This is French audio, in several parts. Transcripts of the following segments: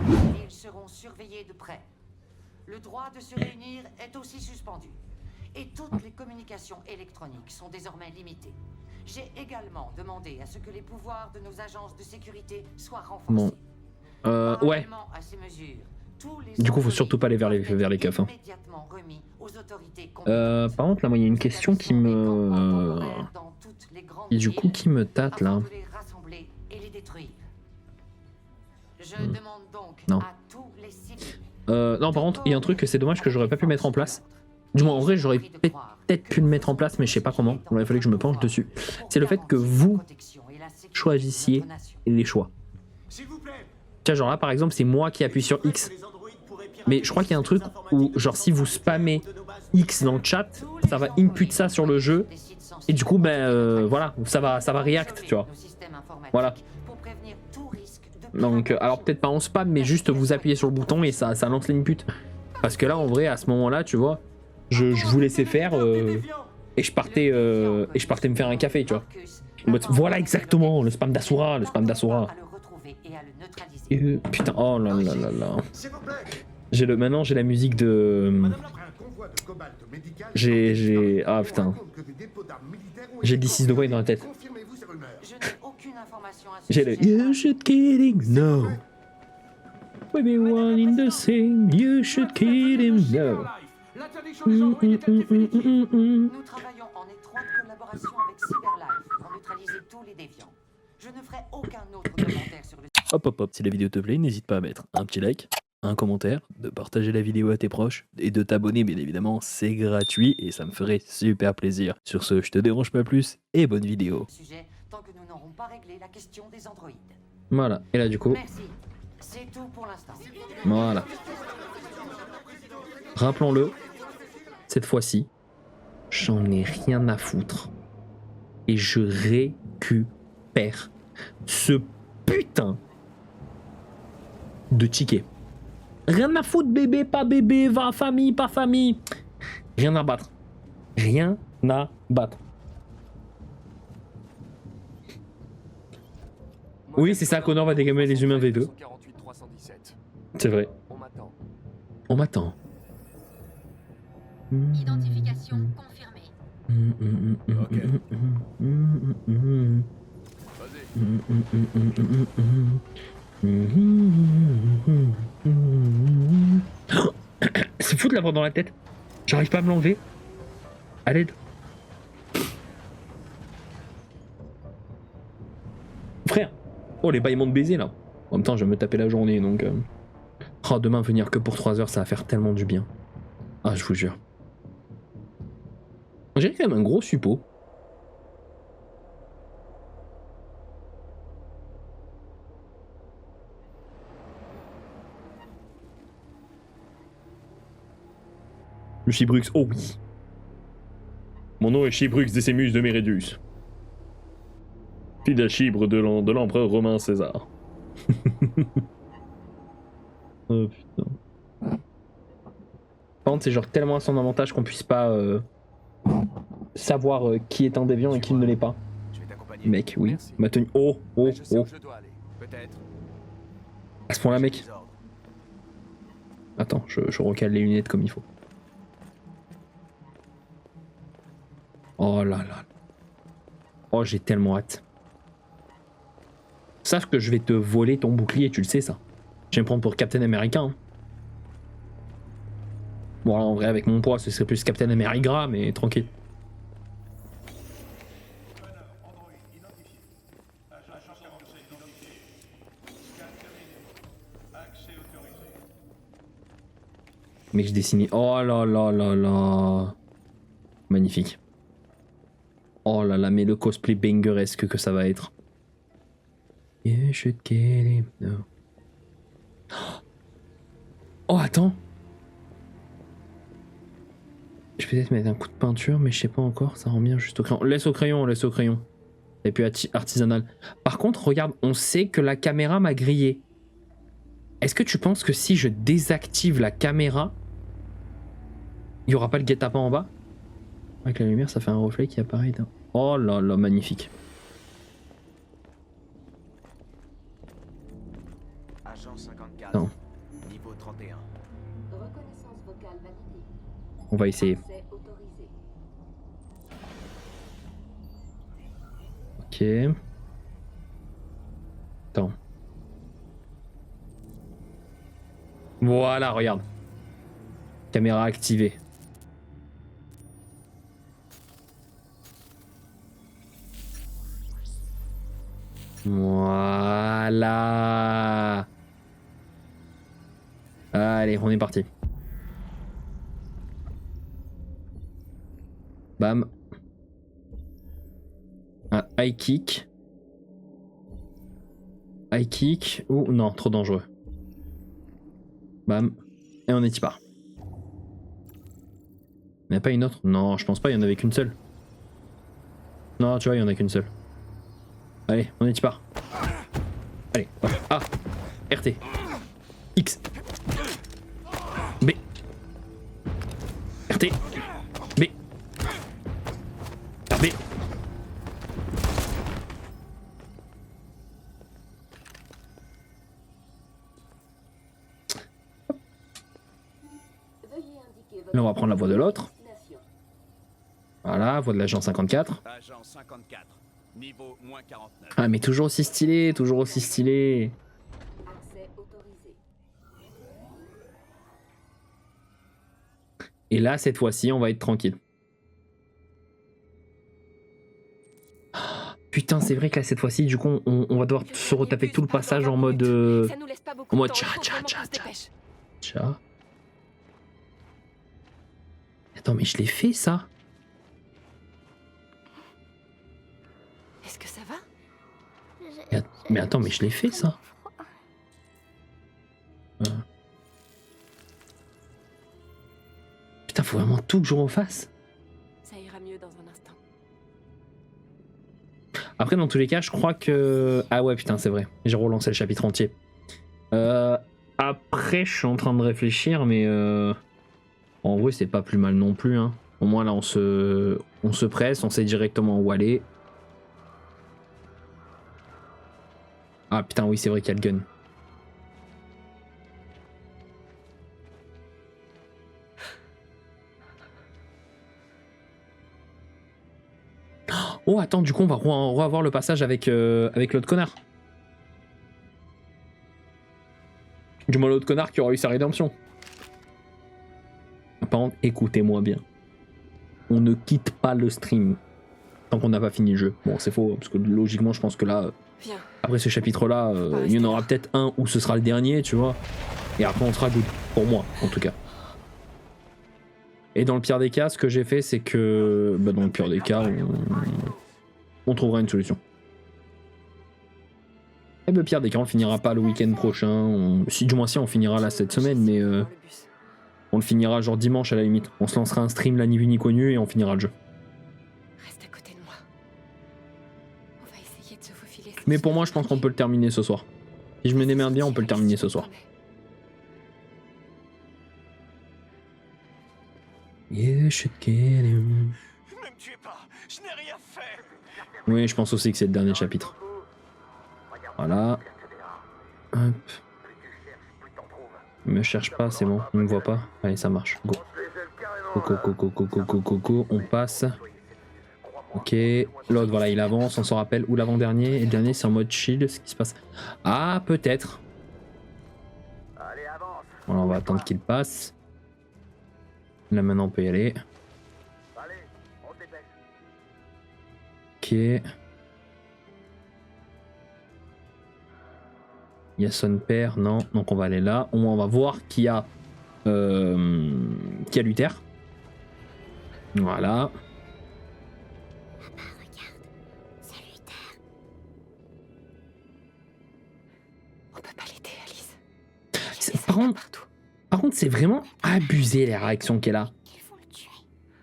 Ils seront surveillés de près. Le droit de se réunir est aussi suspendu. Et toutes les communications électroniques sont désormais limitées. J'ai également demandé à ce que les pouvoirs de nos agences de sécurité soient renforcés. Bon. Ouais. Parallèlement à ces mesures, tous les Du coup, faut employés surtout pas aller vers les keufs. Hein. immédiatement remis aux autorités Par compétentes. contre, là, moi, il y a une question qui me... Et du coup, qui me tâte, là? Afin de les rassembler et les détruire. Je demande donc Non. à tous les civils. Non, par contre, il y a un truc que c'est dommage que j'aurais pas pu mettre en place. Du moins, en vrai, j'aurais peut-être pu le mettre en place, mais je sais pas comment. Il fallait que je me penche dessus. C'est le fait que vous choisissiez les choix. Tiens, genre là, par exemple, c'est moi qui appuie sur X. Mais je crois qu'il y a un truc où, genre, si vous spammez X dans le chat, ça va input ça sur le jeu. Et du coup, ben voilà, ça va react, tu vois. Voilà. Donc, alors peut-être pas en spam, mais juste vous appuyez sur le bouton et ça lance l'input. Parce que là, en vrai, à ce moment-là, tu vois, je vous laissais faire et je partais me faire un café, tu vois. Voilà exactement, le spam d'Asura, le spam d'Asura. Putain, oh là là là là. Maintenant j'ai la musique de... Ah putain. J'ai le This is the way dans la tête. J'ai le You should kill him, no. We be one in the same, you should kill him, no. Nous travaillons en étroite collaboration avec Cyberlife pour neutraliser tous les déviants. Je ne ferai aucun autre commentaire sur le... Hop hop hop, si la vidéo te plaît, n'hésite pas à mettre un petit like, un commentaire, de partager la vidéo à tes proches et de t'abonner bien évidemment, c'est gratuit et ça me ferait super plaisir. Sur ce, je te dérange pas plus et bonne vidéo. Sujet, tant que nous n'aurons pas réglé la question des androïdes. Voilà, et là du coup, Merci. C'est tout pour l'instant. voilà. Rappelons-le, cette fois-ci, j'en ai rien à foutre. Et je récupère ce putain de ticket. Rien à foutre, bébé, pas bébé, va, famille, pas famille. Rien à battre. Rien à battre. Oui, c'est ça, Connor va dégamer les humains V2. C'est vrai. On m'attend. Identification confirmée. C'est fou de l'avoir dans la tête. J'arrive pas à me l'enlever. À l'aide. Frère. Oh, les bâillements de baiser là. En même temps, je vais me taper la journée donc. Oh, demain, venir que pour 3 heures, ça va faire tellement du bien. Ah, je vous jure. J'ai quand même un gros suppôt. Le Chibrux, oh oui. Mon nom est Chibrux Decimus de Mérédus. Fidèle chibre de l'empereur romain César. Oh putain. Par contre, c'est genre tellement à son avantage qu'on puisse pas savoir qui est un déviant et qui ne l'est pas. Mec, oui. Ma tenue. Oh, oh, oh. À ce point-là, mec. Attends, je recale les lunettes comme il faut. Oh là là. Oh, j'ai tellement hâte. Sache que je vais te voler ton bouclier, tu le sais ça. Je vais me prendre pour Captain America. Hein. Bon, alors, en vrai, avec mon poids, ce serait plus Captain America, mais tranquille. Mais je dessine. Oh là là là là. Magnifique. Oh là là, mais le cosplay bangeresque que ça va être. You should kill him. No. Oh, attends. Je vais peut-être mettre un coup de peinture, mais je sais pas encore. Ça rend bien juste au crayon. Laisse au crayon, laisse au crayon. C'est plus artisanal. Par contre, regarde, on sait que la caméra m'a grillé. Est-ce que tu penses que si je désactive la caméra, il n'y aura pas le guet-apens en bas? Avec la lumière, ça fait un reflet qui apparaît. Oh là là, magnifique. Agent 54, Non. Niveau 31. Reconnaissance vocale validée. On va essayer. Accès autorisé. Ok. Attends. Voilà, regarde. Caméra activée. Voilà. Allez, on est parti. Bam. Un high kick. High kick. Oh non, trop dangereux. Bam. Et on est part. Il n'y a pas une autre? Non, je pense pas, il y en avait qu'une seule. Non, tu vois, il y en a qu'une seule. Allez, on est part. Allez, voilà. A. RT. X. B. RT. B. RB. Là, on va prendre la voix de l'autre. Voilà, voix de l'agent 54. Agent 54. Niveau moins 49. Ah, mais toujours aussi stylé, toujours aussi stylé. Accès autorisé. Et là, cette fois-ci, on va être tranquille. Putain, c'est vrai que là, cette fois-ci, du coup, on va devoir se retaper tout le passage en mode... en mode tcha tcha tcha tcha tcha. Attends, mais je l'ai fait, ça? Est-ce que ça va? Mais attends, mais je l'ai fait, ça? Putain, faut vraiment tout que je refasse. Ça ira mieux dans un instant. Après, dans tous les cas, je crois que... Ah ouais, putain, c'est vrai. J'ai relancé le chapitre entier. Après, je suis en train de réfléchir, mais... En vrai, c'est pas plus mal non plus. Hein. Au moins, là, on se presse, on sait directement où aller. Ah putain, oui, c'est vrai qu'il y a le gun. Oh, attends, du coup, on va revoir le passage avec l'autre connard. Du moins, l'autre connard qui aura eu sa rédemption. Par contre, écoutez-moi bien. On ne quitte pas le stream tant qu'on n'a pas fini le jeu. Bon, c'est faux, parce que logiquement, je pense que là, après ce chapitre-là, il y en aura peut-être un où ce sera le dernier, tu vois. Et après, on sera good. Pour moi, en tout cas. Et dans le pire des cas, ce que j'ai fait, c'est que... Bah, dans le pire des cas, on trouvera une solution. Et le pire des cas, on le finira pas le week-end prochain. Si, du moins, si, on finira là cette semaine, mais... On le finira genre dimanche à la limite. On se lancera un stream là ni vu ni connu et on finira le jeu. Reste à côté de moi. On va essayer de se faufiler. Mais pour moi, je pense qu'on peut le terminer ce soir. Si je me démerde bien, on peut le terminer ce soir. You should get him. Ne me tuez pas, je n'ai rien fait. Oui, je pense aussi que c'est le dernier chapitre. Voilà. Hop. Il me cherche pas, c'est bon, il me voit pas. Allez, ça marche, go. Coco, on passe. Ok, l'autre, voilà, il avance, on s'en rappelle. Ou l'avant-dernier, et le dernier, c'est en mode shield, ce qui se passe. Ah, peut-être. Voilà, on va attendre qu'il passe. Là, maintenant, on peut y aller. Ok. Il y a son père, non. Donc on va aller là. Au moins on va voir qui a Luther. Voilà. Regarde, c'est Luther. On peut pas l'aider, Alice. Par contre, c'est vraiment abusé les réactions qu'elle a. Ils vont le tuer.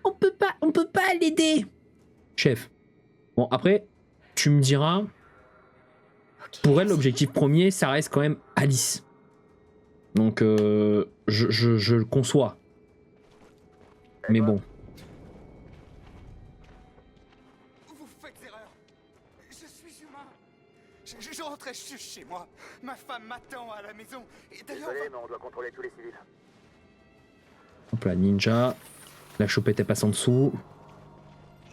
On peut pas l'aider. Chef. Bon après, tu me diras. Pour elle, l'objectif premier, ça reste quand même Alice. Donc, je le conçois. Mais bon. Vous faites erreur. Je suis humain. Je rentrerai reste juste chez moi. Ma femme m'attend à la maison. Et d'ailleurs, Désolé, mais on doit contrôler tous les civils. Hop là, ninja. La choupette est passe en dessous.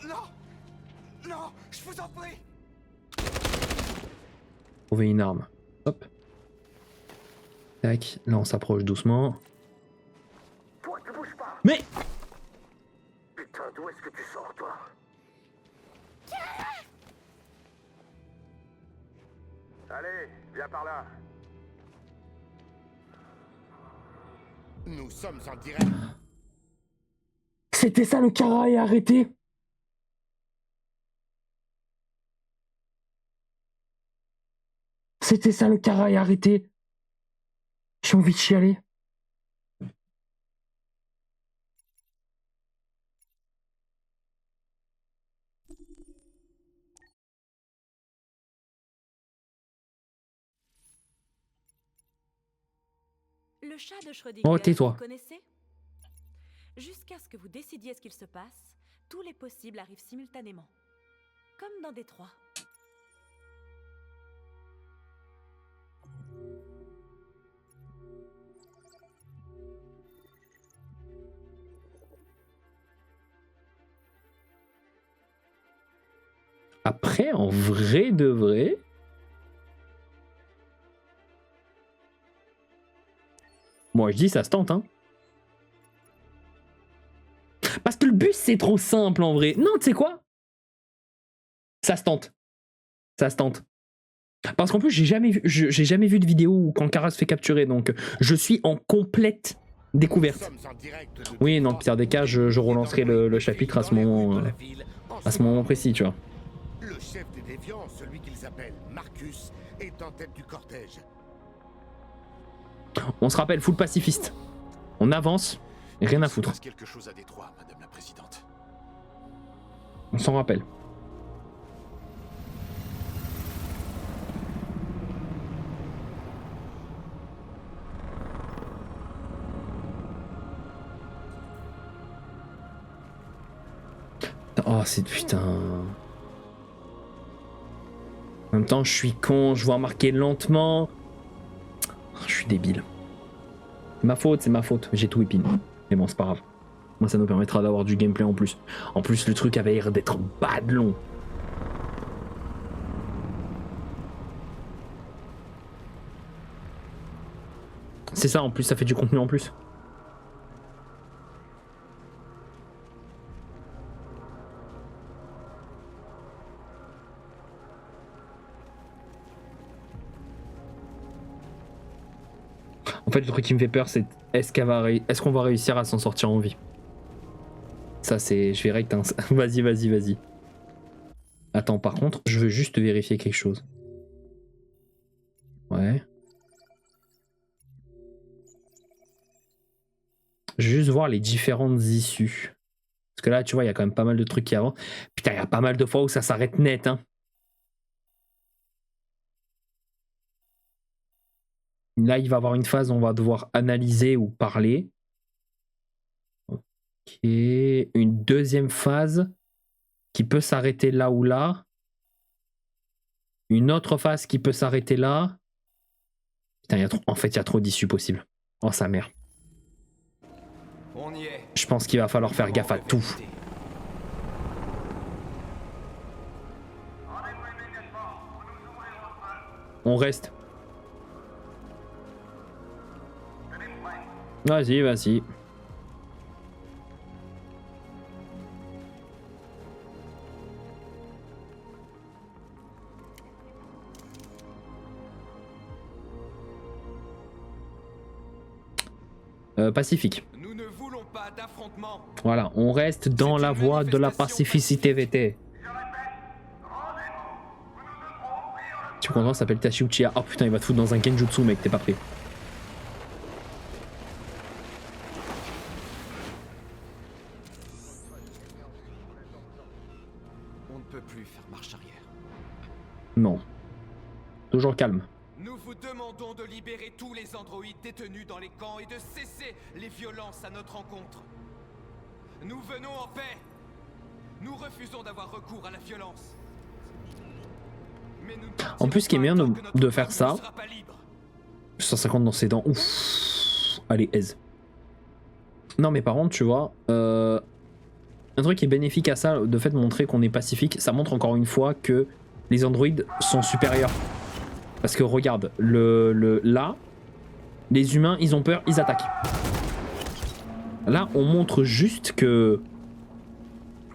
non, non, je vous en prie. Trouver une arme. Hop. Tac. Là, on s'approche doucement. Toi, tu bouges pas. Mais Putain, d'où est-ce que tu sors, toi? Allez, viens par là. Nous sommes en direct. c'était ça le Kara est arrêté. C'était ça le Kara est arrêté. J'ai envie de chialer. Le chat de Schrödinger, Oh, tais-toi. vous connaissez? Jusqu'à ce que vous décidiez ce qu'il se passe, tous les possibles arrivent simultanément. Comme dans Détroit. Après, en vrai de vrai... Moi, je dis ça se tente, hein. Parce que le bus, c'est trop simple, en vrai. Non, tu sais quoi? Ça se tente. Ça se tente. Parce qu'en plus, j'ai jamais vu de vidéo où quand Kara se fait capturer, donc je suis en complète découverte. Oui, non, pire des cas, je relancerai le chapitre à ce moment précis, tu vois. Le chef des déviants, celui qu'ils appellent Marcus, est en tête du cortège. On se rappelle, full pacifiste. On avance, et rien à foutre. Il se passe quelque chose à Détroit, Madame la Présidente. On s'en rappelle. Oh, c'est putain. En même temps, je suis con, je vois marquer lentement. Je suis débile. C'est ma faute. J'ai tout épine. Mais bon, c'est pas grave. Moi, ça nous permettra d'avoir du gameplay en plus. En plus, le truc avait l'air d'être bad long. C'est ça, en plus, ça fait du contenu en plus. En fait, le truc qui me fait peur, c'est est-ce qu'on va réussir à s'en sortir en vie? Ça, c'est... Je verrai que t'as un... Vas-y. Attends, par contre, je veux juste vérifier quelque chose. Ouais. Je veux juste voir les différentes issues. Parce que là, tu vois, il y a quand même pas mal de trucs qui avancent. Putain, il y a pas mal de fois où ça s'arrête net, hein. Là, il va y avoir une phase où on va devoir analyser ou parler. Ok. Une deuxième phase qui peut s'arrêter là ou là. Une autre phase qui peut s'arrêter là. Putain, en fait, il y a trop d'issues possibles. Oh, sa mère. On y est. Je pense qu'il va falloir faire gaffe à tout. On reste. Vas-y. Pacifique. Nous ne voulons pas d'affrontement. Voilà, on reste dans la voie de la pacificité VT. Tu comprends, ça s'appelle Tashi Uchiha. Oh putain, il va te foutre dans un Genjutsu, mec, t'es pas prêt. On ne peut plus faire marche arrière. Non. Toujours calme. Nous vous demandons de libérer tous les androïdes détenus dans les camps et de cesser les violences à notre encontre. Nous venons en paix. Nous refusons d'avoir recours à la violence. Mais nous ne En plus, ce qui est bien partirons pas tant que de notre faire peuple ça, ne sera pas libre. 150 dans ses dents, ouf. Allez, aise. Non, mais par contre, tu vois, un truc qui est bénéfique à ça, de fait de montrer qu'on est pacifique, ça montre encore une fois que les androïdes sont supérieurs. Parce que regarde, là, les humains, ils ont peur, ils attaquent. Là, on montre juste que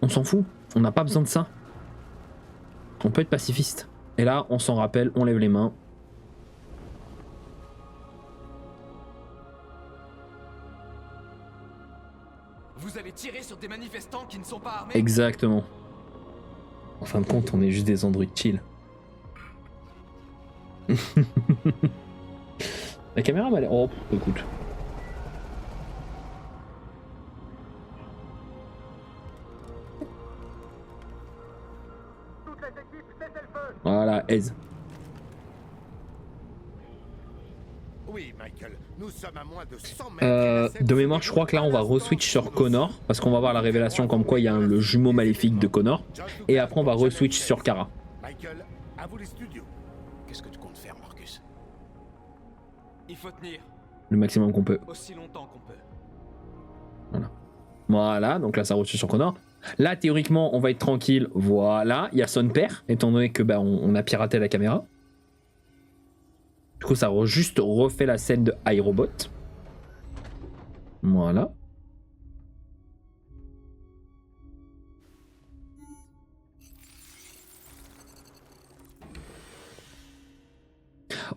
on s'en fout, on n'a pas besoin de ça. On peut être pacifiste. Et là, on s'en rappelle, on lève les mains. Vous avez tiré sur des manifestants qui ne sont pas armés. Exactement. En fin de compte, on est juste des androïdes chill. La caméra m'a l'air... Oh, écoute. Toutes les équipes, cessez le feu. Voilà, aise. Oui, Michael, nous sommes à moins de 100 mètres. De mémoire, je crois que là, on va re-switch sur Connor, parce qu'on va voir la révélation comme quoi il y a le jumeau maléfique de Connor. Et après, on va re-switch sur Kara. Michael, à vous les studios. Qu'est-ce que tu comptes faire, Marcus? Il faut tenir Le maximum qu'on peut. aussi longtemps qu'on peut. Voilà, donc là, ça re-switch sur Connor. Là, théoriquement, on va être tranquille. Voilà, il y a son père, étant donné que on a piraté la caméra. Du coup, ça juste refait la scène de iRobot. Voilà.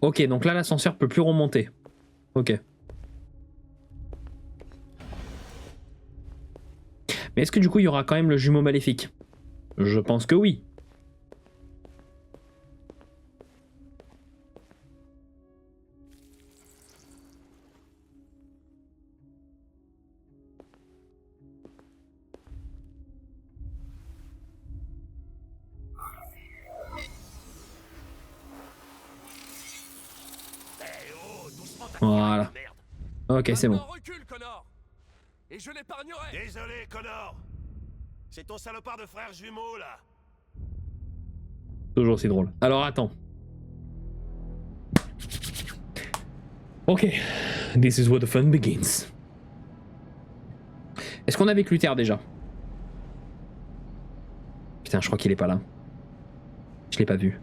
Ok, donc là, l'ascenseur peut plus remonter. Ok. Mais est-ce que du coup, il y aura quand même le jumeau maléfique? Je pense que oui. Voilà. Ok, c'est bon. Maintenant, recule, Connor. Et je l'épargnerai. Désolé, Connor. C'est ton salopard de frère jumeau, là. Toujours aussi drôle. Alors attends. Ok. This is where the fun begins. Est-ce qu'on a avec Luther déjà? Putain, je crois qu'il est pas là. Je l'ai pas vu.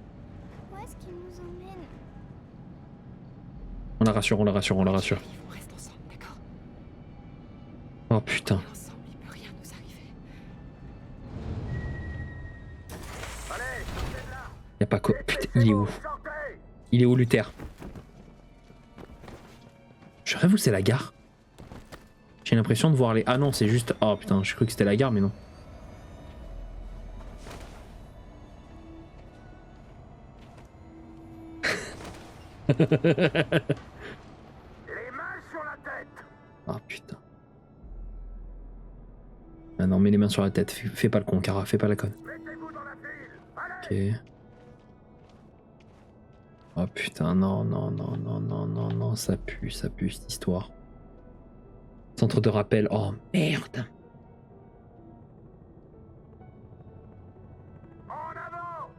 Où est-ce qu'il nous emmène? On la rassure, on la rassure, on la rassure. On reste ensemble, d'accord? Oh putain. Ensemble, il peut rien nous arriver. Allez, sortez de là. Y a pas quoi. Putain, il est où? Sortez. Il est où Luther? Je rêve où c'est la gare? J'ai l'impression de voir les... Ah non, c'est juste... Oh putain, j'ai cru que c'était la gare, mais non. Les mains sur la tête. Ah putain. Ah non, mets les mains sur la tête. Fais pas le con, Kara. Fais pas la conne. Mettez-vous dans la file. Allez. Ok. Oh putain, non, non, non, non, non, non, non, ça pue cette histoire. Centre de rappel, oh merde. En avant.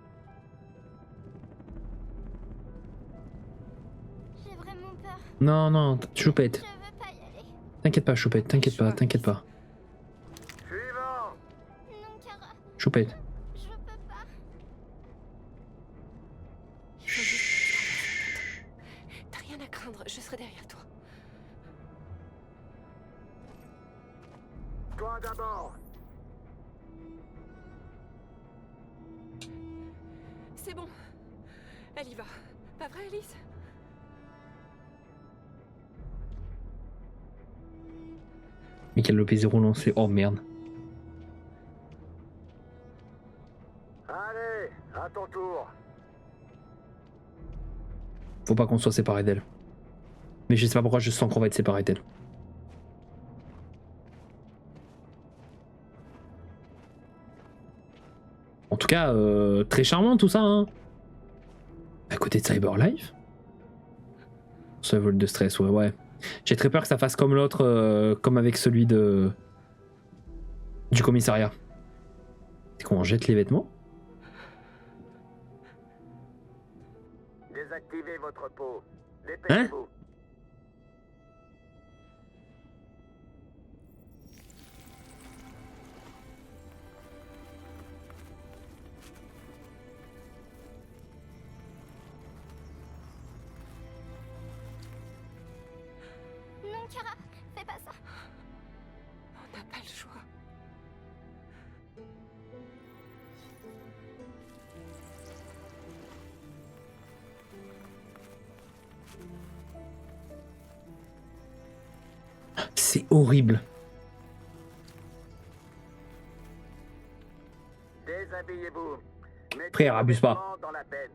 J'ai vraiment peur. Non, non, Choupette. Je veux pas y aller. T'inquiète pas, Choupette, t'inquiète pas, t'inquiète pas. Suivant. Non, Kara, Choupette. je peux pas. T'as rien à craindre, je serai derrière toi. Toi d'abord. C'est bon. Elle y va. Pas vrai, Alice? Michael Lopez est relancé, oh merde. Allez, à ton tour. Faut pas qu'on soit séparés d'elle. Mais je sais pas pourquoi je sens qu'on va être séparés d'elle. En tout cas, très charmant tout ça, hein. À côté de Cyberlife. Ce vol de stress, ouais. J'ai très peur que ça fasse comme l'autre, comme avec celui de... du commissariat. C'est qu'on jette les vêtements? Activez votre peau. Hein? Dépêchez-vous. Non, Kara, fais pas ça. On n'a pas le choix. C'est horrible. Déshabillez-vous. Mettez Frère, vos abuse pas. vêtements dans la benne.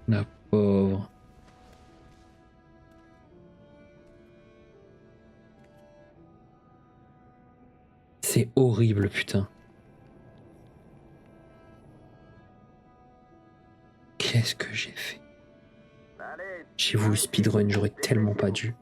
La pauvre. C'est horrible, putain. Qu'est-ce que j'ai fait? Allez. J'ai voulu speedrun, j'aurais tellement pas dû.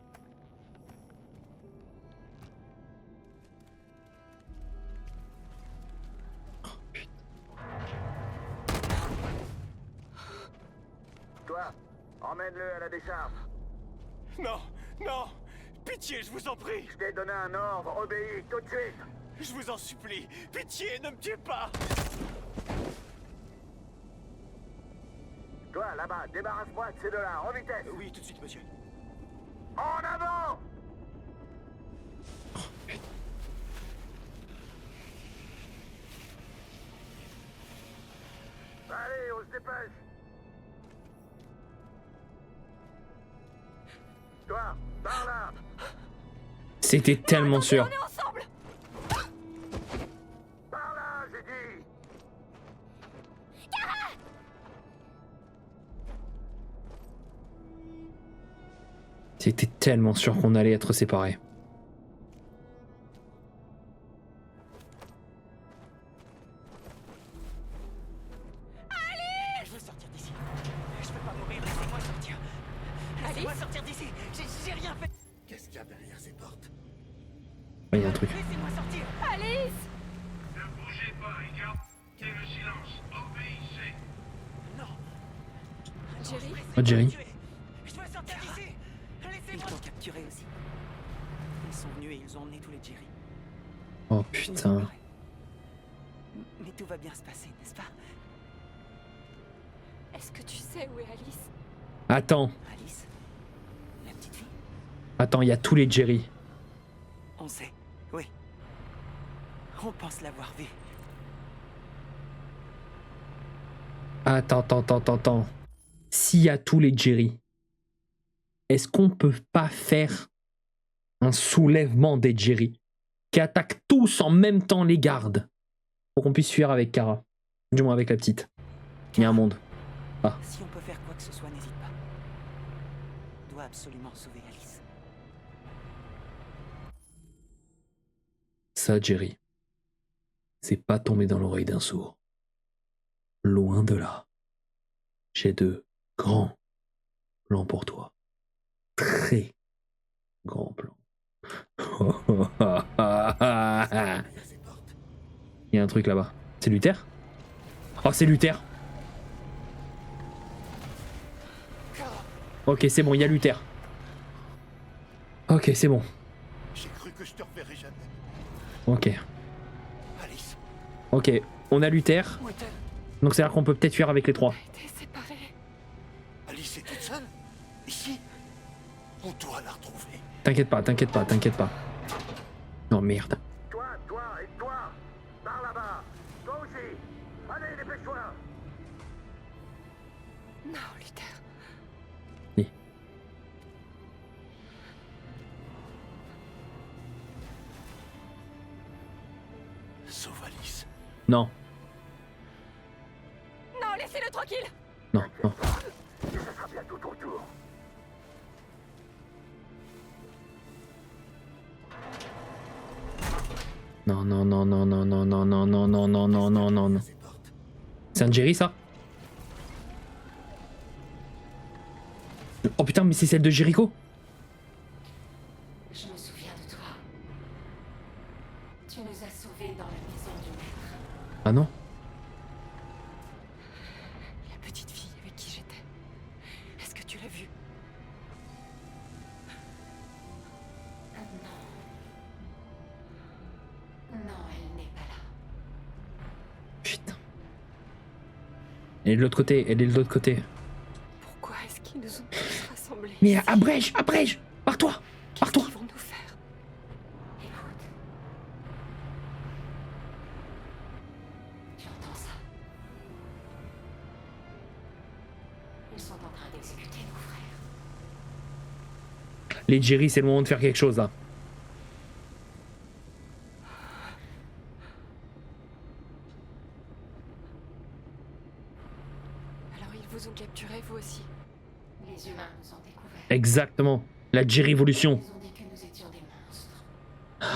Toi, emmène-le à la décharge. Non, non. Pitié, je vous en prie. Je t'ai donné un ordre, obéis tout de suite. Je vous en supplie. Pitié, ne me tuez pas. Toi, là-bas, débarrasse-moi de ces deux-là, en vitesse. Oui, tout de suite, monsieur. En avant! Allez, on se dépêche. Toi, par là. C'était tellement sûr. On est ensemble. Par là, j'ai dit. C'était tellement sûr qu'on allait être séparés. Je veux sortir d'ici. Je peux pas mourir, laissez-moi sortir. Laissez-moi sortir d'ici. J'ai rien fait. Qu'est-ce qu'il y a derrière ces portes? Il y a un truc. Laissez-moi sortir. Alice. Ne bougez pas, idiot. C'est le silence. Obéissez. Non. Jerry. Oh, Jerry. Je dois sortir d'ici. Laissez-moi. Ils t'ont capturé aussi. Ils sont venus et ils ont emmené tous les Jerry. Oh putain. Mais tout va bien se passer, n'est-ce pas? Est-ce que tu sais où est Alice? Attends, Alice? La petite fille? attends, il y a tous les Jerry. On sait, oui. On pense l'avoir vue. Attends. S'il y a tous les Jerry, est-ce qu'on peut pas faire un soulèvement des Jerry qui attaquent tous en même temps les gardes pour qu'on puisse fuir avec Kara? Du moins avec la petite. Il y a un monde. Si on peut faire quoi que ce soit, n'hésite pas. On doit absolument sauver Alice. Ça, Jerry, c'est pas tombé dans l'oreille d'un sourd. Loin de là. J'ai de grands plans pour toi. Très grands plans. Il y a un truc là-bas. C'est Luther? Oh, c'est Luther! Ok, c'est bon, il y a Luther. Ok, c'est bon. J'ai cru que je te reverrais jamais. Ok. Alice, Ok, on a Luther. Où est-elle? Donc c'est-à-dire qu'on peut peut-être fuir avec les trois. T'es séparés. Alice est toute seule? Ici? On doit la retrouver. T'inquiète pas. Non, merde. Toi et toi. Par là-bas. Toi aussi. Allez, dépêche-toi. Non, Luther. Oui. Sauve Alice. Non, Non, laissez-le tranquille. non. Et ça sera bientôt ton tour. Non. C'est un Jerry, ça? Oh putain, mais c'est celle de Jericho. Je me souviens de toi. Tu nous as sauvés dans la maison du maître. Ah non. La petite fille avec qui j'étais. Est-ce que tu l'as vue? Non. Non, elle n'est pas là. Putain. Elle est de l'autre côté, elle est de l'autre côté. Pourquoi est-ce qu'ils nous ont tous rassemblés? Mais abrège, pars-toi, pars-toi. Qu'est-ce qu'ils vont nous faire? Écoute. Tu entends ça? Ils sont en train d'exécuter nos frères. Les Jerry, c'est le moment de faire quelque chose là. Alors ils vous ont capturés, vous aussi? Les humains nous ont découverts. Exactement. La Jerryvolution. Ils ont dit que nous étions des monstres.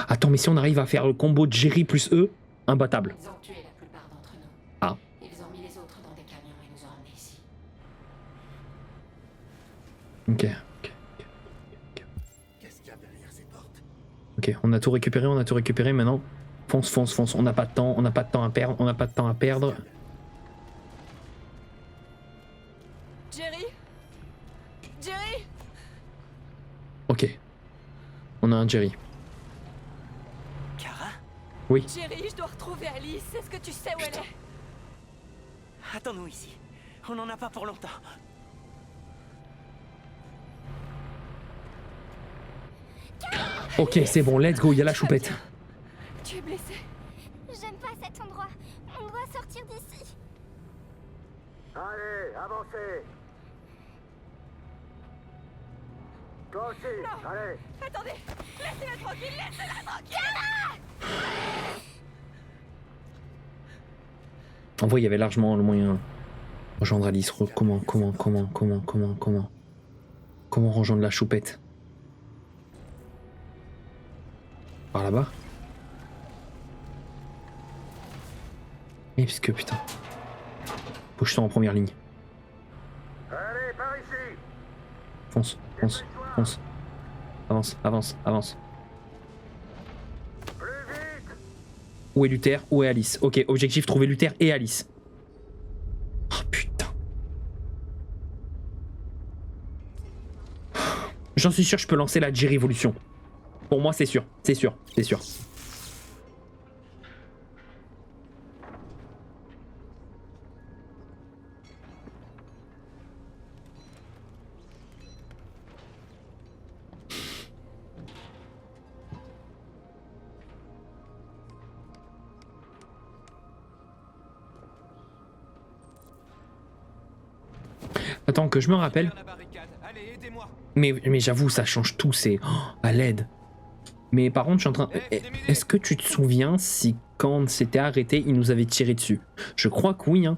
Attends, mais si on arrive à faire le combo de Jerry plus eux, imbattable. Ils ont tué la plupart d'entre nous. Ah. Ils ont mis les autres dans des camions et nous ont emmenés ici. Ok. Qu'est-ce qu'il y a derrière ces portes? Ok, on a tout récupéré maintenant. Fonce. On n'a pas de temps, à perdre. Jerry? Jerry? Ok. On a un Jerry. Kara? Oui. Jerry, je dois retrouver Alice. Est-ce que tu sais où elle est? Attends-nous ici. On n'en a pas pour longtemps. Ok, c'est bon, let's go, il y a la choupette. Tu es blessé? J'aime pas cet endroit. On doit sortir d'ici. Allez, avancez. Toi aussi, allez. Attendez! Laissez-la tranquille! En vrai, il y avait largement le moyen. Rejoindre Alice. Comment rejoindre la choupette? Par là-bas? Et puisque putain. Bouge-toi en première ligne. Allez, par ici. Fonce. Avance. Plus vite. Où est Luther? Où est Alice? Ok, objectif, trouver Luther et Alice. Oh putain. J'en suis sûr, je peux lancer la J-Révolution. Pour moi, c'est sûr. Attends, que je me rappelle. Mais j'avoue, ça change tout, c'est à l'aide. Mais par contre, je suis en train... Est-ce que tu te souviens si quand c'était arrêté, ils nous avaient tiré dessus? Je crois que oui, hein.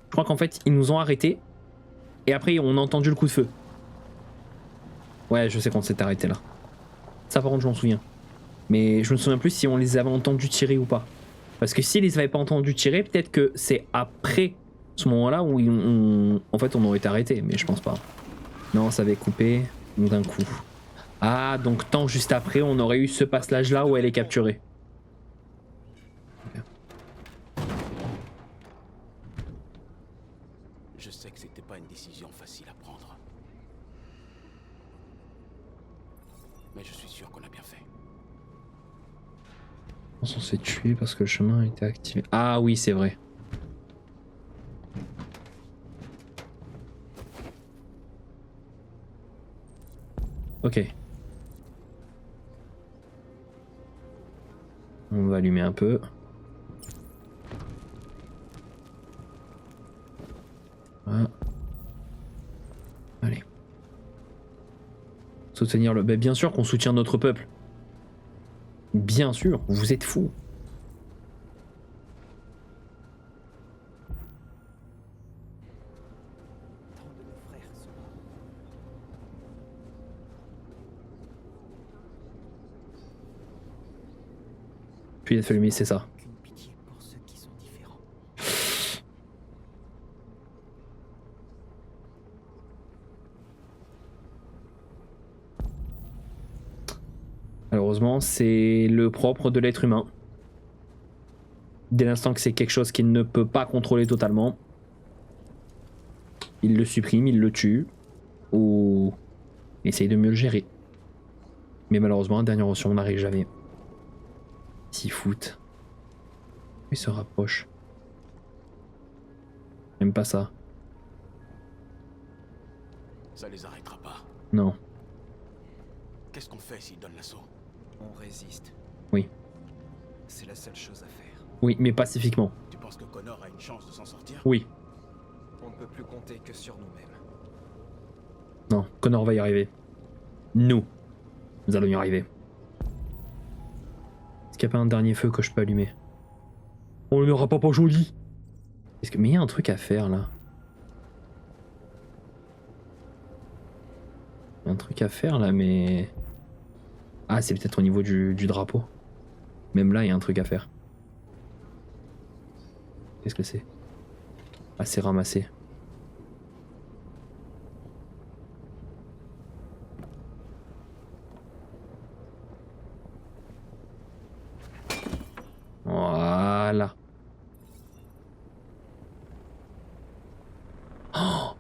Je crois qu'en fait, ils nous ont arrêtés. Et après, on a entendu le coup de feu. Ouais, je sais quand c'est arrêté là. Ça, par contre, je m'en souviens. Mais je me souviens plus si on les avait entendus tirer ou pas. Parce que s'ils les avaient pas entendus tirer, peut-être que c'est après ce moment-là où en fait, on aurait été arrêtés. Mais je pense pas. Non, ça avait coupé d'un coup. Ah, donc tant juste après, on aurait eu ce passage-là où elle est capturée. Je sais que c'était pas une décision facile à prendre. Mais je suis sûr qu'on a bien fait. On s'en s'est tué parce que le chemin a été activé. Ah oui, c'est vrai. Ok. On va allumer un peu. Voilà. Allez. Soutenir le... Ben bien sûr qu'on soutient notre peuple. Bien sûr, vous êtes fous. Puis il a fallu mais c'est ça. malheureusement, c'est le propre de l'être humain. Dès l'instant que c'est quelque chose qu'il ne peut pas contrôler totalement, il le supprime, il le tue, ou essaye de mieux le gérer. Mais malheureusement, à dernière option, on n'arrive jamais. S'y fout. Il se rapproche. J'aime pas ça. Ça les arrêtera pas. Non. Qu'est-ce qu'on fait s'ils donnent l'assaut? On résiste. Oui. C'est la seule chose à faire. Oui, mais pacifiquement. Tu penses que Connor a une chance de s'en sortir? Oui. On ne peut plus compter que sur nous-mêmes. Non, Connor va y arriver. Nous allons y arriver. Est-ce qu'il n'y a pas un dernier feu que je peux allumer? On le mettra pas joli. Mais il y a un truc à faire là. Il y a un truc à faire là, mais... Ah, c'est peut-être au niveau du drapeau. Même là, il y a un truc à faire. Qu'est-ce que c'est? Ah, c'est ramassé. Voilà.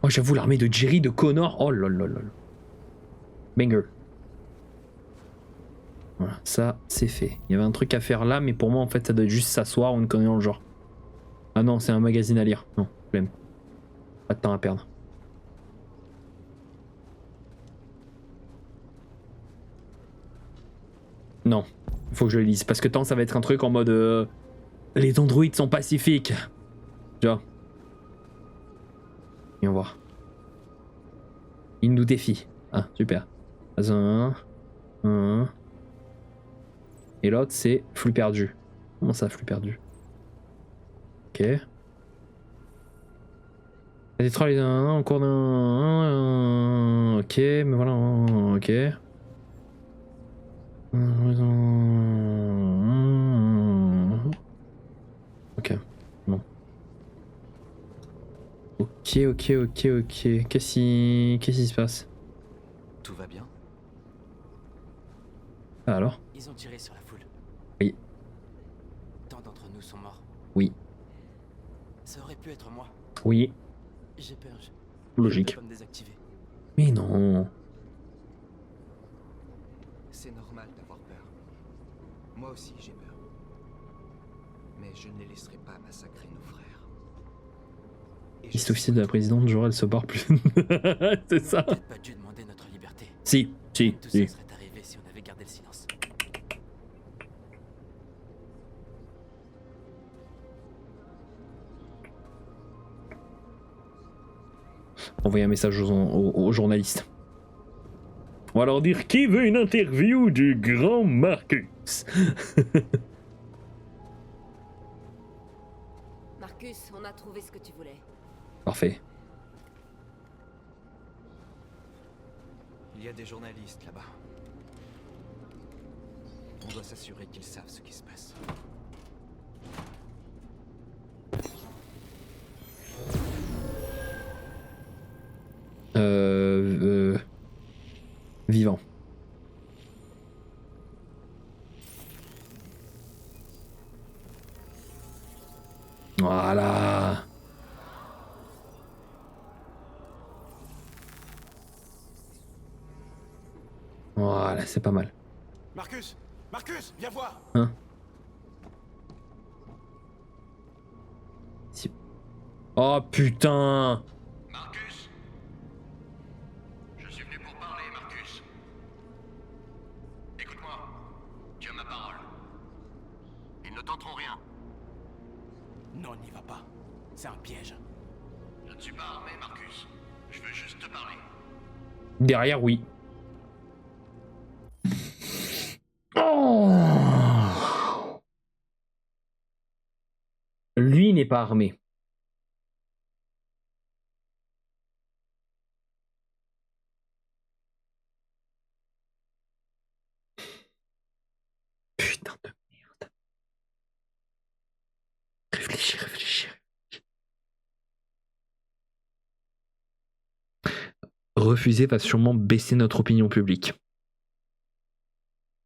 Oh, j'avoue, l'armée de Jerry, de Connor. Oh là là là. Banger. Voilà, ça, c'est fait. Il y avait un truc à faire là, mais pour moi, en fait, ça doit être juste s'asseoir ou une connerie dans le genre. Ah non, c'est un magazine à lire. Non, flemme. Pas de temps à perdre. Non, il faut que je le lise. Parce que tant, ça va être un truc en mode... les androïdes sont pacifiques. Tu vois. Et on va voir. Il nous défie. Ah, super. Un. Et l'autre, c'est flux perdu. Comment ça, flux perdu? Ok. La détroit les en cours d'un... Ok, mais voilà, ok. Ok, bon. Ok. Qu'est-ce qui se passe? Tout va bien? Ah alors? Ils ont tiré sur la foule. Oui. Tant d'entre nous sont morts. Oui. Ça aurait pu être moi. Oui. J'ai peur. Logique. Je peux pas me désactiver. Mais non. C'est normal d'avoir peur. Moi aussi j'ai peur. Mais je ne les laisserai pas massacrer nos frères. Liste officielle de la présidente, genre elle se barre plus. C'est ça. On n'a pas dû demander notre liberté. Si. Tout ça serait arrivé si on avait gardé le silence. Envoyer un message aux journalistes. On va leur dire qui veut une interview du grand Marcus. Marcus, on a trouvé ce que tu voulais. Parfait. Il y a des journalistes là-bas. On doit s'assurer qu'ils savent ce qui se passe. Vivant. Voilà. Voilà, c'est pas mal. Marcus, viens voir. Hein? Si... Oh putain. Marcus? Je suis venu pour parler, Marcus. Écoute-moi, tu as ma parole. Ils ne tenteront rien. Non, n'y va pas. C'est un piège. Je ne suis pas armé, Marcus. Je veux juste te parler. Derrière, oui. Oh, lui n'est pas armé. Putain de merde. Réfléchis. Refuser va sûrement baisser notre opinion publique.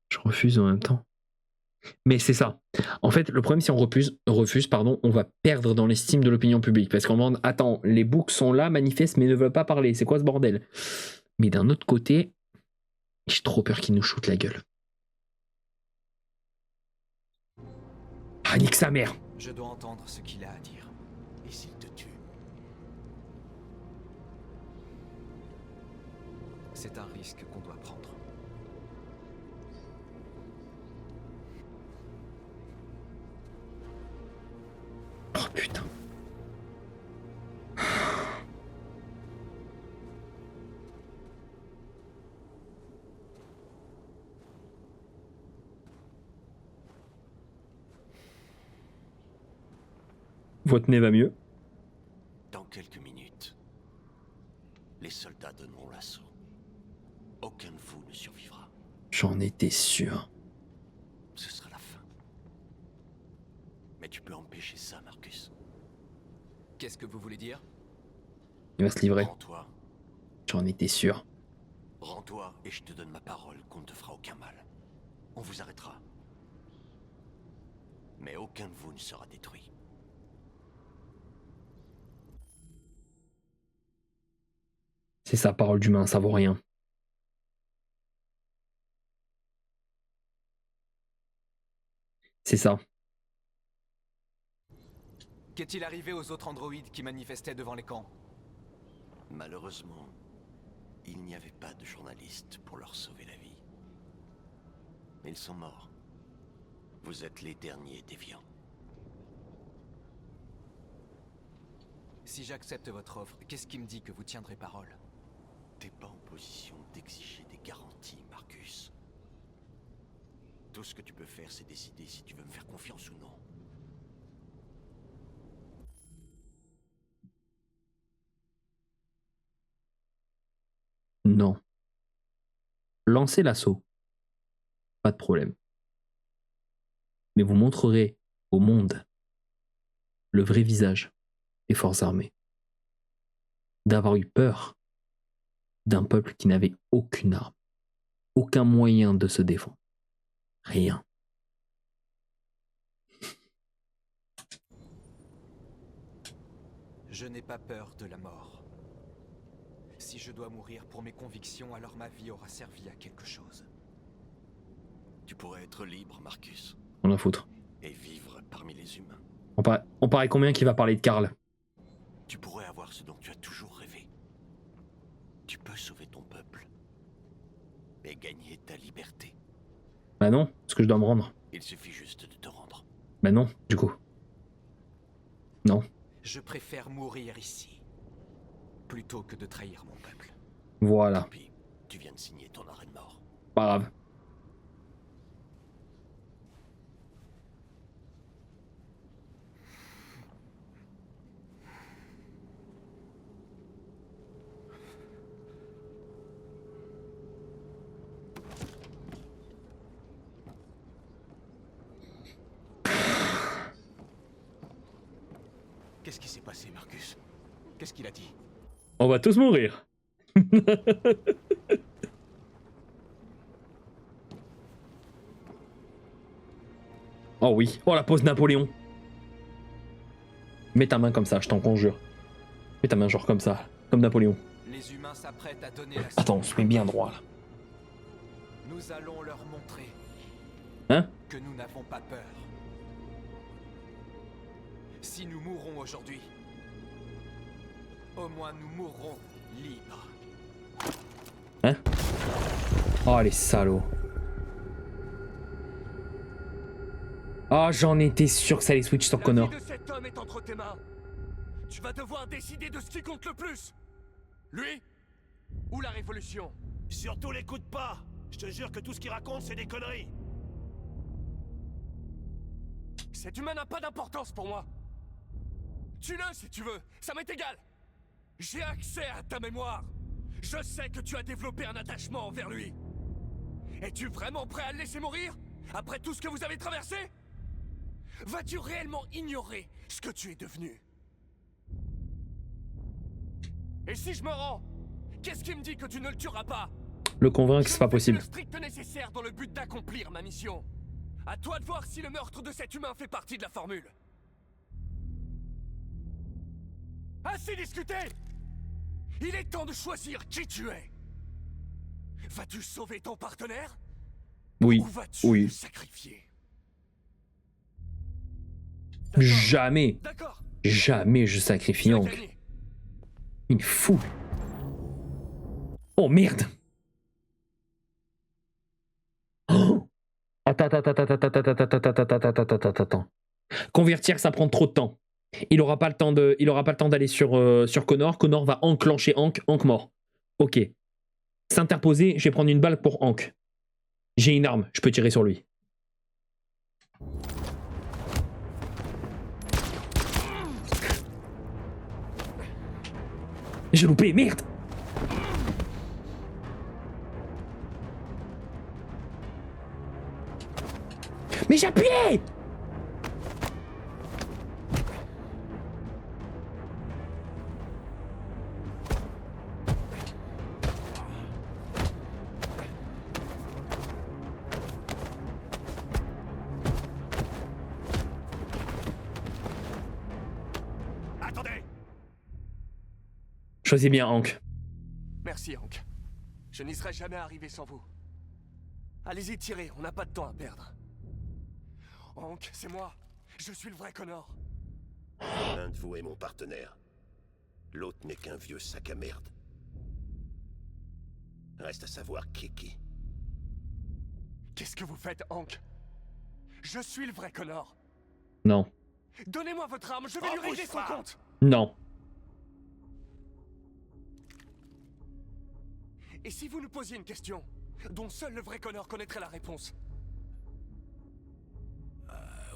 Je refuse en même temps. Mais c'est ça. En fait, le problème, si on refuse, pardon, on va perdre dans l'estime de l'opinion publique. Parce qu'on demande, attends, les books sont là, manifestent, mais ne veulent pas parler. C'est quoi ce bordel? Mais d'un autre côté, j'ai trop peur qu'ils nous shootent la gueule. Ah, nique sa mère! Je dois entendre ce qu'il a à dire. Et s'il te tue? C'est un risque qu'on doit prendre. Oh putain. Votre nez va mieux? Dans quelques minutes, les soldats donneront l'assaut. Aucun de vous ne survivra. J'en étais sûr. Ce sera la fin. Mais tu peux empêcher ça, Marcus. Qu'est-ce que vous voulez dire? Il va se livrer. Rends-toi. J'en étais sûr. Rends-toi et je te donne ma parole qu'on ne te fera aucun mal. On vous arrêtera. Mais aucun de vous ne sera détruit. C'est sa parole d'humain, ça vaut rien. C'est ça. Qu'est-il arrivé aux autres androïdes qui manifestaient devant les camps? Malheureusement, il n'y avait pas de journalistes pour leur sauver la vie. Ils sont morts. Vous êtes les derniers déviants. Si j'accepte votre offre, qu'est-ce qui me dit que vous tiendrez parole? T'es pas en position d'exiger des garanties, Marcus. Tout ce que tu peux faire, c'est décider si tu veux me faire confiance ou non. Non. Lancez l'assaut. Pas de problème. Mais vous montrerez au monde le vrai visage des forces armées. D'avoir eu peur d'un peuple qui n'avait aucune arme, aucun moyen de se défendre. Rien. Je n'ai pas peur de la mort. Si je dois mourir pour mes convictions, alors ma vie aura servi à quelque chose. Tu pourrais être libre, Marcus. On a foutre. Et vivre parmi les humains. On paraît combien qui va parler de Karl? Tu pourrais avoir ce dont tu as toujours rêvé. Tu peux sauver ton peuple. Et gagner ta liberté. Bah non, parce que je dois me rendre. Il suffit juste de te rendre. Bah non, du coup. Non. Je préfère mourir ici, plutôt que de trahir mon peuple. Voilà. Tant pis, tu viens de signer ton arrêt de mort. Pas grave. Qu'est-ce qui s'est passé, Marcus? Qu'est-ce qu'il a dit? On va tous mourir. Oh oui. Oh la pose Napoléon. Mets ta main comme ça, je t'en conjure. Mets ta main genre comme ça, comme Napoléon. Les humains s'apprêtent à donner la... Attends, on se met bien droit là. Nous allons leur montrer que nous n'avons pas peur. Si nous mourrons aujourd'hui, au moins nous mourrons libres. Hein? Oh les salauds. Oh j'en étais sûr que ça allait switch sur Connor. La vie de cet homme est entre tes mains. Tu vas devoir décider de ce qui compte le plus. Lui ou la révolution? Surtout l'écoute pas. Je te jure que tout ce qu'il raconte c'est des conneries. Cet humain n'a pas d'importance pour moi. Tue-le si tu veux, ça m'est égal. J'ai accès à ta mémoire. Je sais que tu as développé un attachement envers lui. Es-tu vraiment prêt à le laisser mourir? Après tout ce que vous avez traversé? Vas-tu réellement ignorer ce que tu es devenu? Et si je me rends, qu'est-ce qui me dit que tu ne le tueras pas? le convaincre que c'est pas possible. Le strict nécessaire dans le but d'accomplir ma mission. À toi de voir si le meurtre de cet humain fait partie de la formule. Assez discuté! Il est temps de choisir qui tu es. Vas-tu sauver ton partenaire? Oui, Ou vas-tu oui. le sacrifier? Jamais, D'accord. jamais je sacrifie Tu as Hank. gagné. Il est fou. Oh merde. Oh. Attends. Convertir, ça prend trop de temps. Il aura pas le temps d'aller sur Connor. Connor va enclencher Hank. Hank mort. Ok. S'interposer, je vais prendre une balle pour Hank. J'ai une arme, je peux tirer sur lui. J'ai loupé, merde. Mais j'ai appuyé. Attendez! Choisis bien Hank. Merci, Hank. Je n'y serais jamais arrivé sans vous. Allez-y, tirez, on n'a pas de temps à perdre. Hank, c'est moi. Je suis le vrai Connor. L'un de vous est mon partenaire. L'autre n'est qu'un vieux sac à merde. Reste à savoir qui est qui. Qu'est-ce que vous faites, Hank? Je suis le vrai Connor. Non. Donnez-moi votre arme, je vais lui régler son compte. Non. Et si vous nous posiez une question, dont seul le vrai Connor connaîtrait la réponse?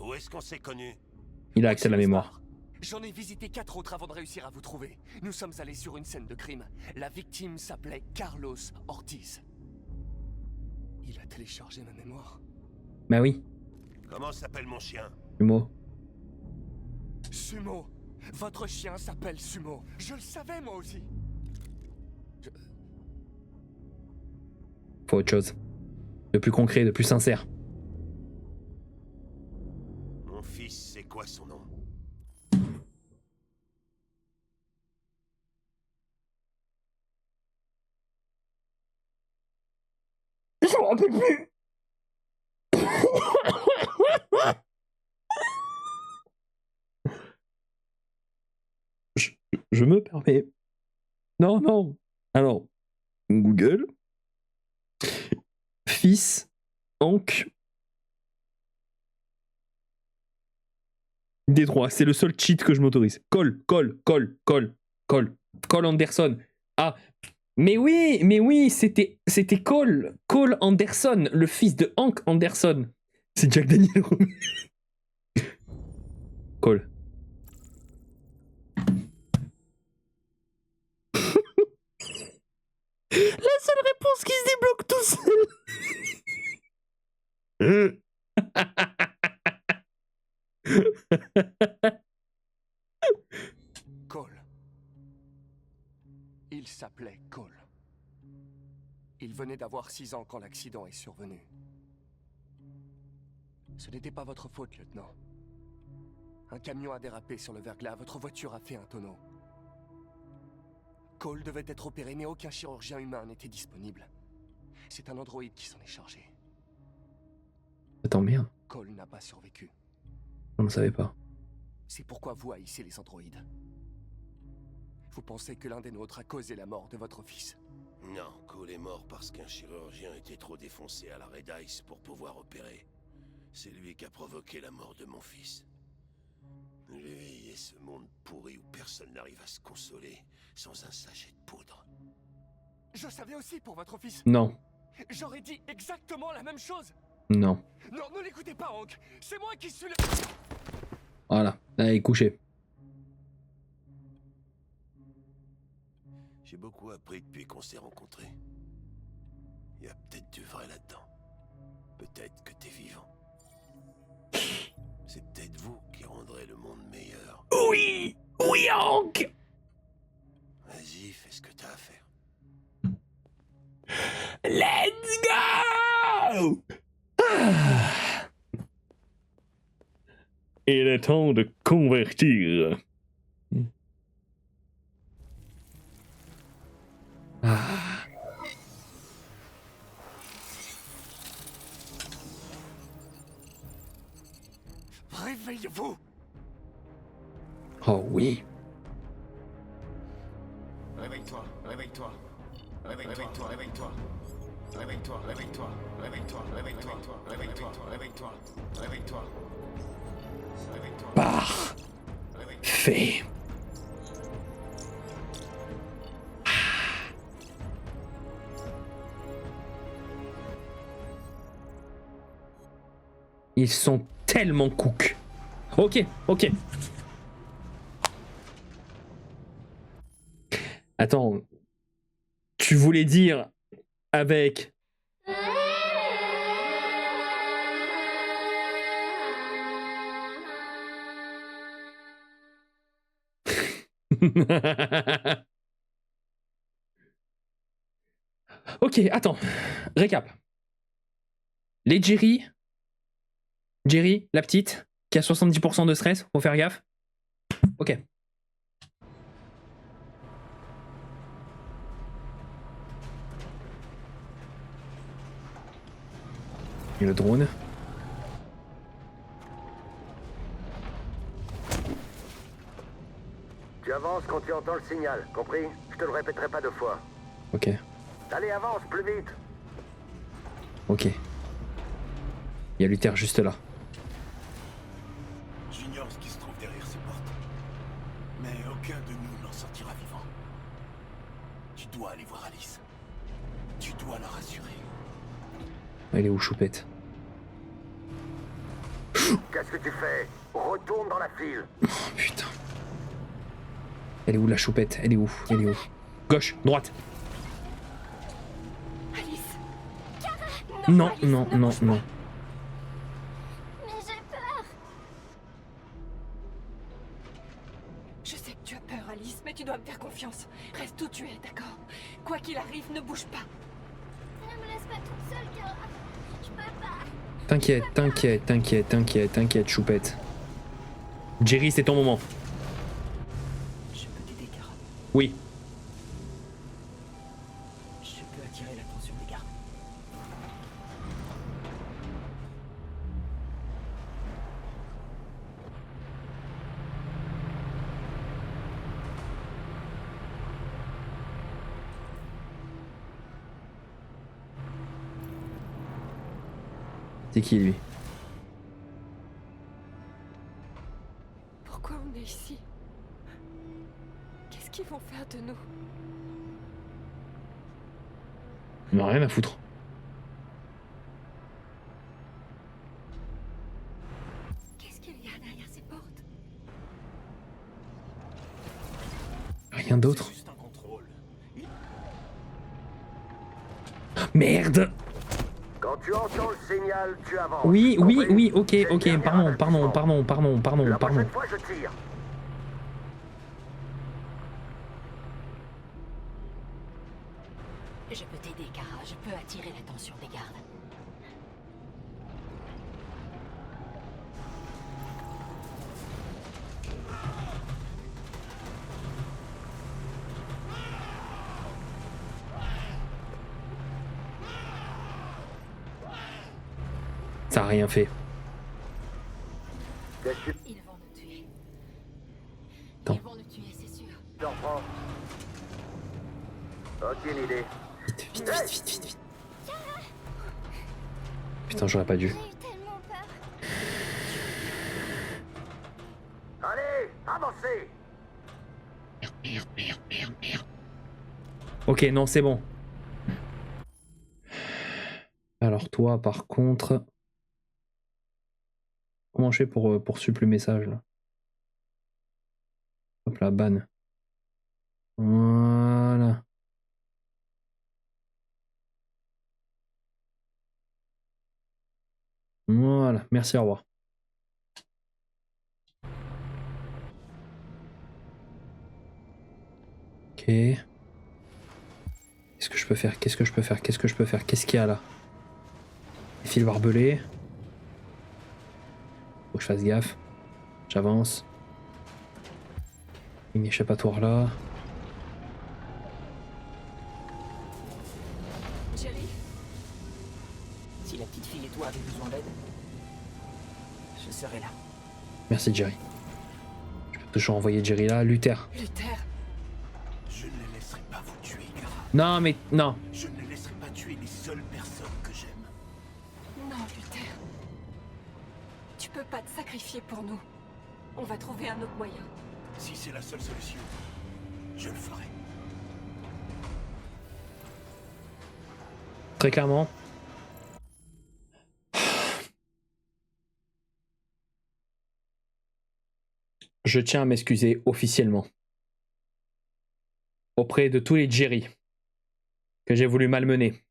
Où est-ce qu'on s'est connus? Il a accès à la mémoire. J'en ai visité 4 autres avant de réussir à vous trouver. Nous sommes allés sur une scène de crime. La victime s'appelait Carlos Ortiz. Il a téléchargé ma mémoire. Bah oui. Comment s'appelle mon chien? Sumo. Sumo. Votre chien s'appelle Sumo. Je le savais moi aussi. Faut autre chose. De plus concret, de plus sincère. Mon fils, c'est quoi son nom? Je m'en rappelle plus. Je me permets. Non. Alors, Google. Fils, Hank. Détroit, c'est le seul cheat que je m'autorise. Cole Anderson. Ah, mais oui, c'était Cole Anderson, le fils de Hank Anderson. C'est Jack Daniel. Cole. La seule réponse qui se débloque tout seul. Cole. Il s'appelait Cole. Il venait d'avoir 6 ans quand l'accident est survenu. Ce n'était pas votre faute, lieutenant. Un camion a dérapé sur le verglas, votre voiture a fait un tonneau. Cole devait être opéré, mais aucun chirurgien humain n'était disponible. C'est un androïde qui s'en est chargé. Attends, merde. Cole n'a pas survécu. On ne savait pas. C'est pourquoi vous haïssez les androïdes. Vous pensez que l'un des nôtres a causé la mort de votre fils? Non, Cole est mort parce qu'un chirurgien était trop défoncé à l'arrêt d'Ice pour pouvoir opérer. C'est lui qui a provoqué la mort de mon fils. Lui et ce monde pourri où personne n'arrive à se consoler sans un sachet de poudre. Je savais aussi pour votre fils. Non. J'aurais dit exactement la même chose. Non. Non, ne l'écoutez pas, Hank. C'est moi qui suis le... Voilà, là il est couché. J'ai beaucoup appris depuis qu'on s'est rencontrés. Il y a peut-être du vrai là-dedans. Peut-être que t'es vivant. C'est peut-être vous qui rendrez le monde meilleur. Oui, Hank. Vas-y, fais ce que t'as à faire. Let's go! Ah. Il est temps de convertir. Ah. Réveillez-vous! Oh oui. Réveille-toi, réveille-toi. Réveille-toi, réveille-toi. Réveille-toi, réveille-toi. Réveille-toi, réveille-toi. Réveille-toi, réveille-toi. Réveille-toi. Réveille-toi. Parfait. Ils sont tellement cook. Ok, ok. Attends. Tu voulais dire avec... Ok, attends. Récap. Les Jerry, la petite, qui a 70% de stress, faut faire gaffe. Ok. Et le drone. Tu avances quand tu entends le signal, compris? Je te le répéterai pas deux fois. Ok. Allez, avance, plus vite! Ok. Il y a Luther juste là. J'ignore ce qui se trouve derrière ces portes. Mais aucun de nous n'en sortira vivant. Tu dois aller voir Alice. Tu dois la rassurer. Elle est où, Choupette? Qu'est-ce que tu fais? Retourne dans la file! Oh putain. Elle est où la Choupette? Elle est où? Elle est où? Gauche, droite. Alice. Non, Alice, non, ne non, bouge non. pas. Mais j'ai peur. Je sais que tu as peur, Alice, mais tu dois me faire confiance. Reste où tu es, d'accord? Quoi qu'il arrive, ne bouge pas. Ne me laisse pas toute seule, Kara. Je peux pas. T'inquiète, t'inquiète, t'inquiète, t'inquiète, t'inquiète, Choupette. Jerry, c'est ton moment. Je peux t'aider, Kara. Oui. Je peux attirer l'attention des gardes. C'est qui, lui? Pourquoi on est ici? Qu'est-ce qu'ils vont faire de nous? On n'a rien à foutre. Qu'est-ce qu'il y a derrière ces portes? Rien d'autre. Merde! Quand tu entends le signal, tu avances. Oui, oui, compris? oui, ok, C'est ok, derrière pardon, le pardon, bâtiment. pardon, pardon, pardon, La pardon. prochaine fois, je tire. Je peux t'aider, Kara. Je peux attirer l'attention des gardes. Ça a rien fait. Ils vont nous tuer. Attends. Ils vont nous tuer, c'est sûr. Je reprends. Aucune idée. Vite. Putain, j'aurais pas dû. J'ai eu tellement peur. Allez, avancez! Ok, non, c'est bon. Alors toi, par contre... Comment je fais pour suivre le message, là? Hop là, ban. Voilà. Voilà, merci, au revoir. Ok. Est-ce Qu'est-ce que je peux faire? Qu'est-ce que je peux faire? Qu'est-ce que je peux faire? Qu'est-ce qu'il y a là? Les fils barbelés. Faut que je fasse gaffe. J'avance. Une échappatoire là. Jerry, si la petite fille et toi avez besoin d'aide, je serai là. Merci Jerry. Je peux toujours envoyer Jerry là. Luther. Luther. Je ne les laisserai pas vous tuer, Kara. Non mais non. Je ne laisserai pas tuer les seules personnes que j'aime. Non, Luther. Tu peux pas te sacrifier pour nous. On va trouver un autre moyen. Si c'est la seule solution, je le ferai. Très clairement. Je tiens à m'excuser officiellement auprès de tous les Jerry que j'ai voulu malmener,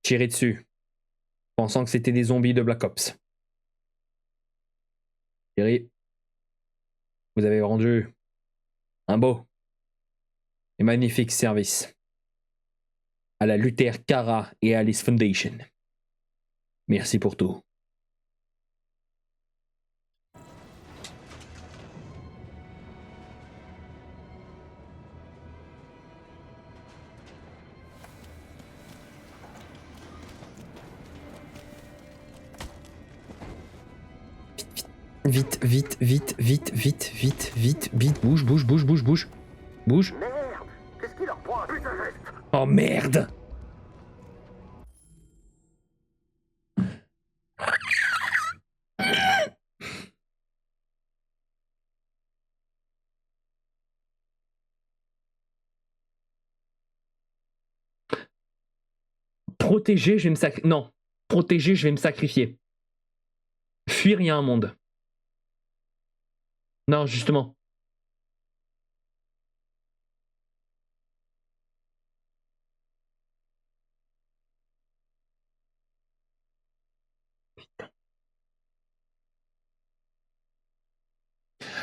tirer dessus, pensant que c'était des zombies de Black Ops. Jerry, vous avez rendu un beau et magnifique service à la Luther, Kara et Alice Foundation. Merci pour tout. Vite, vite, vite, vite, vite, vite, vite, vite, bouge, bouge, bouge, bouge, bouge. Bouge. Merde! Qu'est-ce qu'il leur prend? Putain, reste! Oh merde! Protéger, je vais me sacrifier. Non. Protéger, je vais me sacrifier. Fuir, il y a un monde. Non, justement.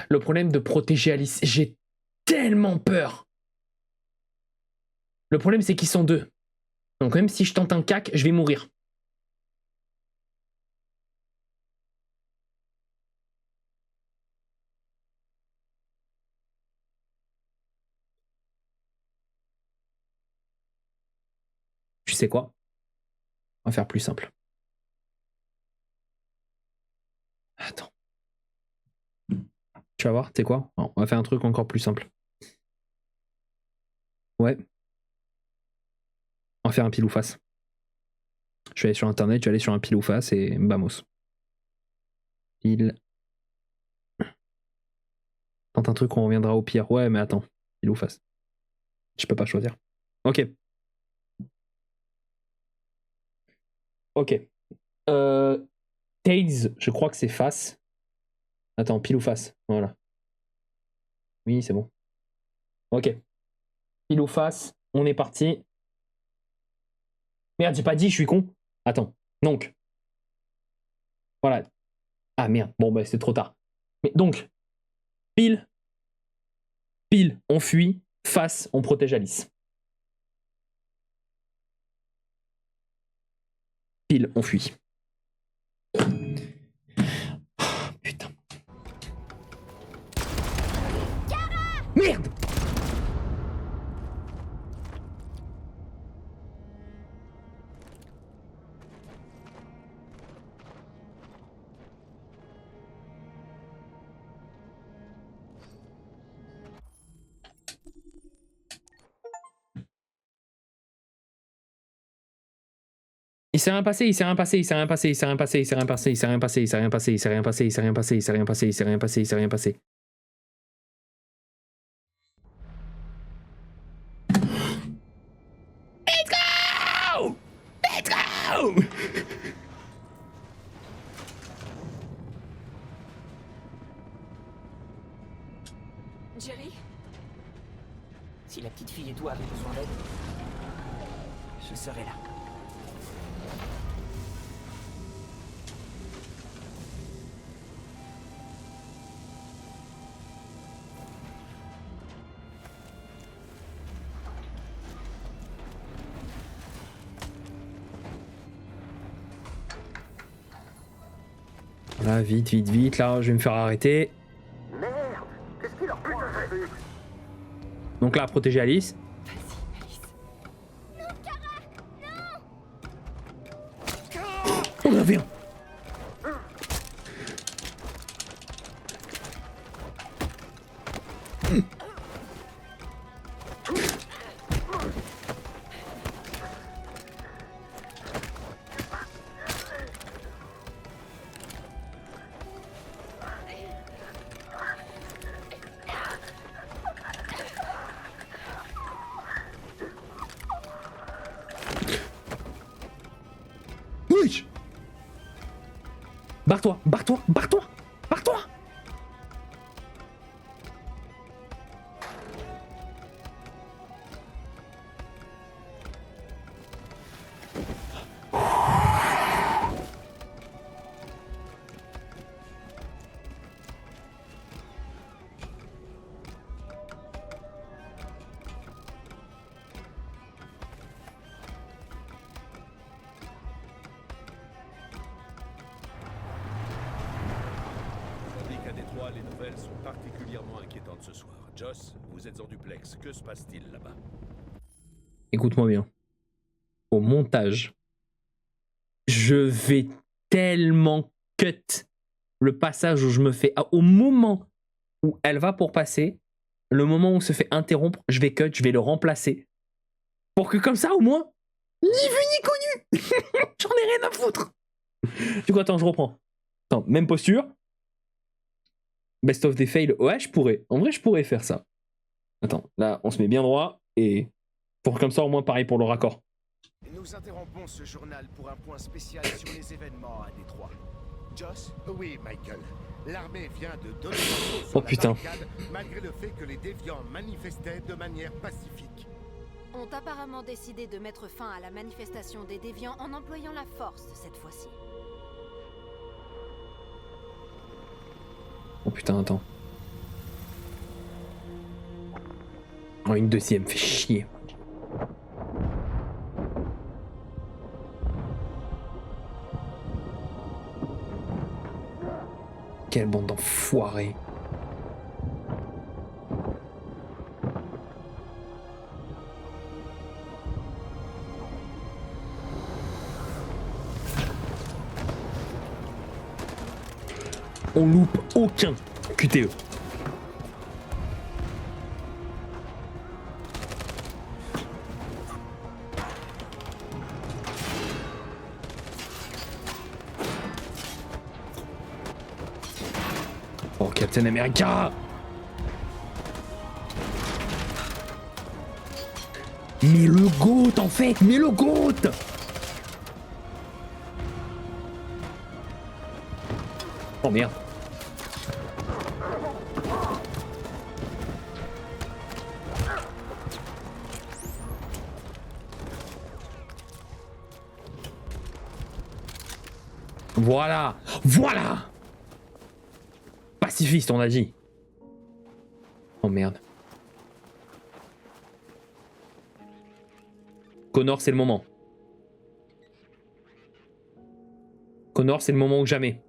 Le problème de protéger Alice, j'ai tellement peur. Le problème, c'est qu'ils sont deux. Donc même si je tente un cac, je vais mourir. Tu sais quoi? On va faire plus simple. Attends. Tu vas voir, tu sais quoi? Non, on va faire un truc encore plus simple. Ouais. On va faire un pile ou face. Je vais aller sur internet, je vais aller sur un pile ou face et vamos. Pile. Tente un truc, on reviendra au pire. Ouais, mais attends. Pile ou face. Je peux pas choisir. Ok. Ok. Tails, je crois que c'est face. Attends, pile ou face. Voilà. Oui, c'est bon. Ok. Pile ou face. On est parti. Merde, j'ai pas dit, je suis con. Attends. Donc. Voilà. Ah merde. Bon, bah c'est trop tard. Mais donc. Pile. Pile, on fuit. Face, on protège Alice. Pile, on fuit. Putain. Merde! Il s'est rien passé, il s'est rien passé, il s'est rien passé, il s'est rien passé, il s'est rien passé, il s'est rien passé, il s'est rien passé, il s'est rien passé, il s'est rien passé, il s'est rien passé, il s'est rien passé, il s'est rien passé. Let's go! Let's go! Jerry? Si la petite fille et toi avez besoin d'aide, je serai là. Là, vite, vite, vite. Là, je vais me faire arrêter. Merde! Qu'est-ce qu'il leur prend ce truc? Donc là, protéger Alice. On en avait un. Oui. Barre-toi, barre-toi, barre-toi, barre-toi. À Détroit, les nouvelles sont particulièrement inquiétantes ce soir. Joss, vous êtes en duplex. Que se passe-t-il là-bas? Écoute-moi bien. Au montage, je vais tellement cut le passage où je me fais... Au moment où elle va pour passer, le moment où se fait interrompre, je vais cut, je vais le remplacer. Pour que comme ça, au moins, ni vu ni connu. J'en ai rien à foutre. Du coup, attends, je reprends. Attends, même posture. Best of des fails. Ouais, je pourrais. En vrai, je pourrais faire ça. Attends, là, on se met bien droit et pour comme ça, au moins, pareil pour le raccord. Nous interrompons ce journal pour un point spécial sur les événements à Détroit. Joss? Oui, Michael. L'armée vient de donner l'assaut sur Oh, putain. la barricade, malgré le fait que les déviants manifestaient de manière pacifique. Ont apparemment décidé de mettre fin à la manifestation des déviants en employant la force cette fois-ci. Oh putain, attends. Oh, une deuxième, fait chier. Quelle bande d'enfoirés. On loupe aucun QTE. Oh, Captain America! Mais le GOAT en fait! Mais le GOAT! Oh merde. Voilà! Voilà! Pacifiste, on a dit. Oh merde. Connor, c'est le moment. Connor, c'est le moment ou jamais.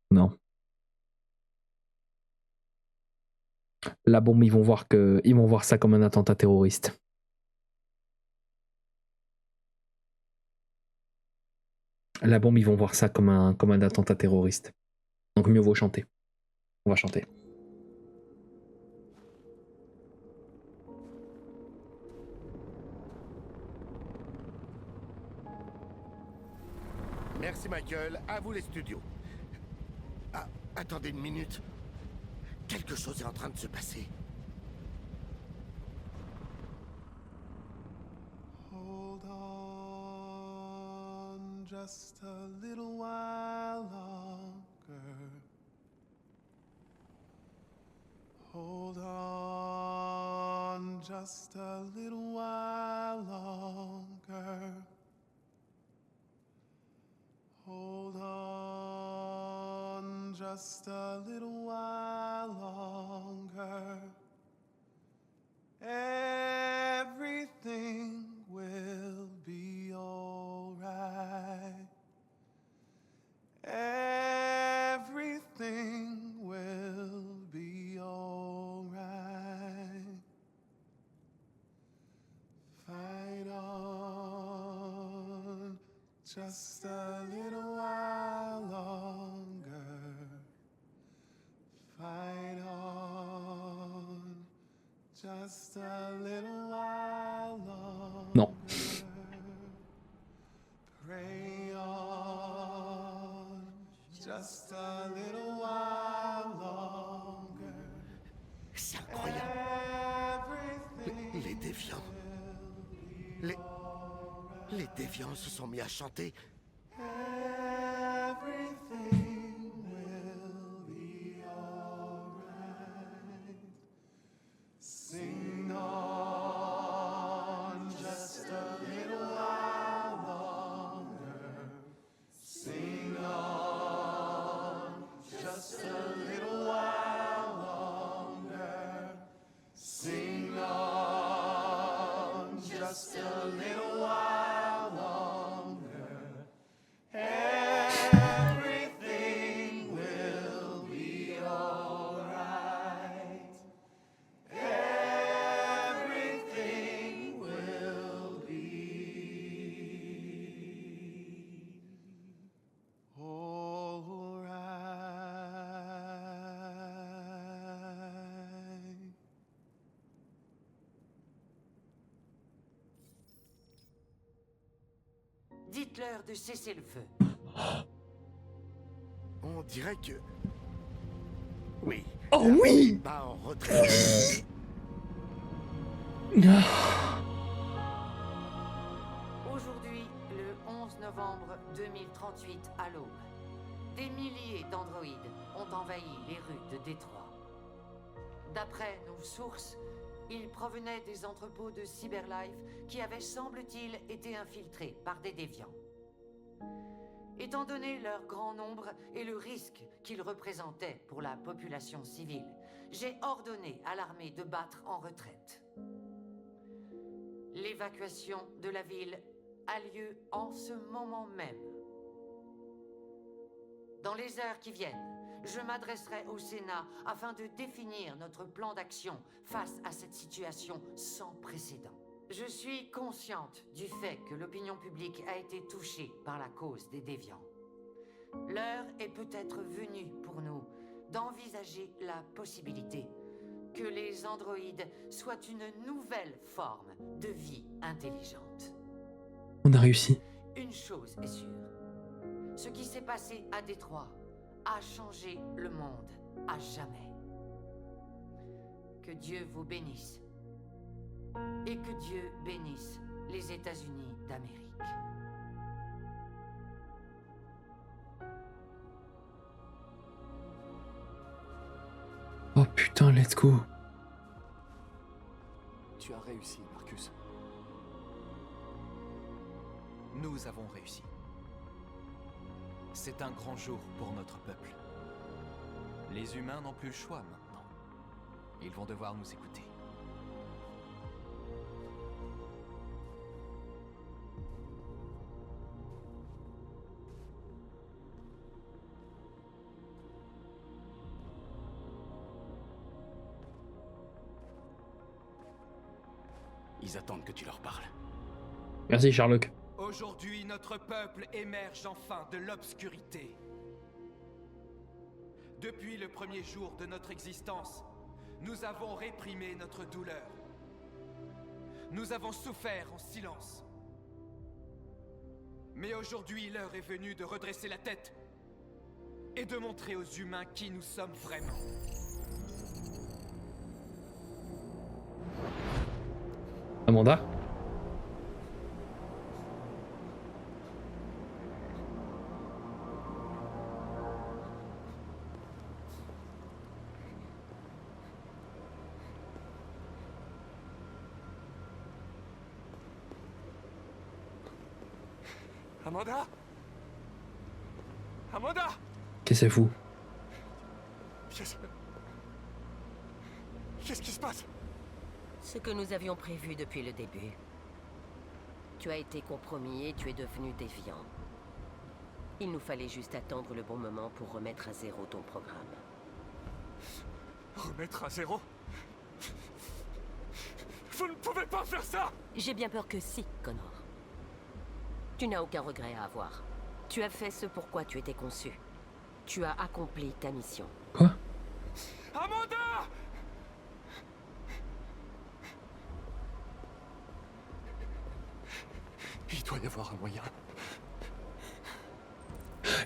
Non. La bombe, ils vont voir ça comme un attentat terroriste. La bombe, ils vont voir ça comme un attentat terroriste. Donc mieux vaut chanter. On va chanter. Merci Michael, à vous les studios. Ah, attendez une minute. Quelque chose est en train de se passer. Hold on just a little while longer. Hold on just a little while longer. Hold on just a little while longer. Everything will be alright. Everything will be alright. Fight on just a little while longer. Fight on just a little while longer. Non. Pray on just a little while longer. C'est incroyable. Les déviants. Les déviants se sont mis à chanter. Everything will be alright. Sing on just a little while longer. Sing on just a little while longer. Sing on just a little while longer. Everything will be alright. Everything will be alright. Dites-leur de cesser le feu. On dirait que... Oui. Oh oui! Pas en retrait. Aujourd'hui, le 11 novembre 2038 à l'aube, des milliers d'androïdes ont envahi les rues de Détroit. D'après nos sources, ils provenaient des entrepôts de Cyberlife qui avaient, semble-t-il, été infiltrés par des déviants. Étant donné leur grand nombre et le risque qu'ils représentaient pour la population civile, j'ai ordonné à l'armée de battre en retraite. L'évacuation de la ville a lieu en ce moment même. Dans les heures qui viennent, je m'adresserai au Sénat afin de définir notre plan d'action face à cette situation sans précédent. Je suis consciente du fait que l'opinion publique a été touchée par la cause des déviants. L'heure est peut-être venue pour nous d'envisager la possibilité que les androïdes soient une nouvelle forme de vie intelligente. On a réussi. Une chose est sûre, ce qui s'est passé à Détroit a changé le monde à jamais. Que Dieu vous bénisse. Et que Dieu bénisse les États-Unis d'Amérique. Oh putain, let's go. Tu as réussi, Marcus. Nous avons réussi. C'est un grand jour pour notre peuple. Les humains n'ont plus le choix maintenant. Ils vont devoir nous écouter. Ils attendent que tu leur parles. Merci, Sherlock. Aujourd'hui, notre peuple émerge enfin de l'obscurité. Depuis le premier jour de notre existence, nous avons réprimé notre douleur. Nous avons souffert en silence. Mais aujourd'hui, l'heure est venue de redresser la tête et de montrer aux humains qui nous sommes vraiment. Amanda? Amanda? Amanda? Qu'est-ce que c'est fou? Qu'est-ce qui se passe? Ce que nous avions prévu depuis le début. Tu as été compromis et tu es devenu déviant. Il nous fallait juste attendre le bon moment pour remettre à zéro ton programme. Remettre à zéro? Vous ne pouvez pas faire ça! J'ai bien peur que si, Connor. Tu n'as aucun regret à avoir. Tu as fait ce pourquoi tu étais conçu. Tu as accompli ta mission. Quoi? Amanda! Il doit y avoir un moyen.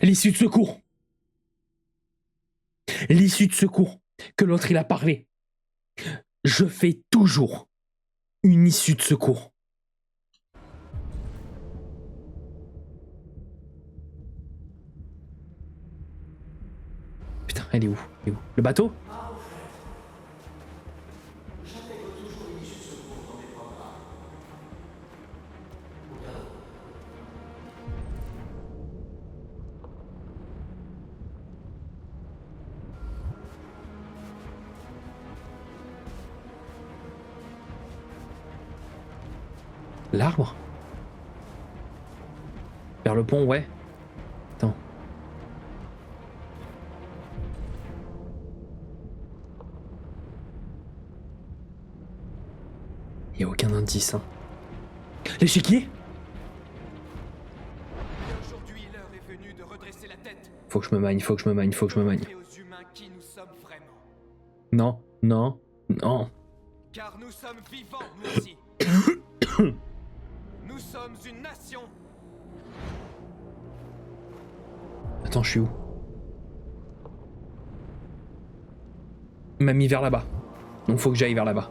L'issue de secours. L'issue de secours. Que l'autre il a parlé. Je fais toujours une issue de secours. Putain, elle est où? Elle est où? Le bateau? L'arbre? Vers le pont, ouais. Attends. Il n'y a aucun indice, hein. L'échiquier? Aujourd'hui, l'heure est venue de redresser la tête. Faut que je me magne, faut que je me magne, faut que je me magne. Et aux humains qui nous sommes vraiment. Non, non, non. Car nous sommes vivants, nous aussi. Nous sommes une nation. Attends, je suis où? Il m'a mis vers là-bas. Donc faut que j'aille vers là-bas.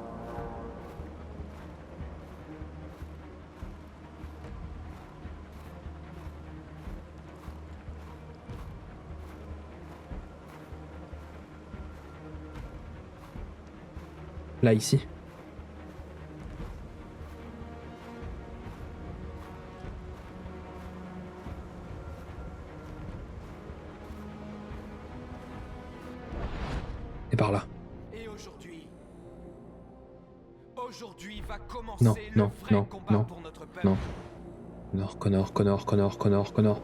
Là, ici. Et par là. Et aujourd'hui va commencer Non, le non, vrai non, combat non, pour notre peuple. non. Connor, Connor, Connor, Connor, Connor, Connor.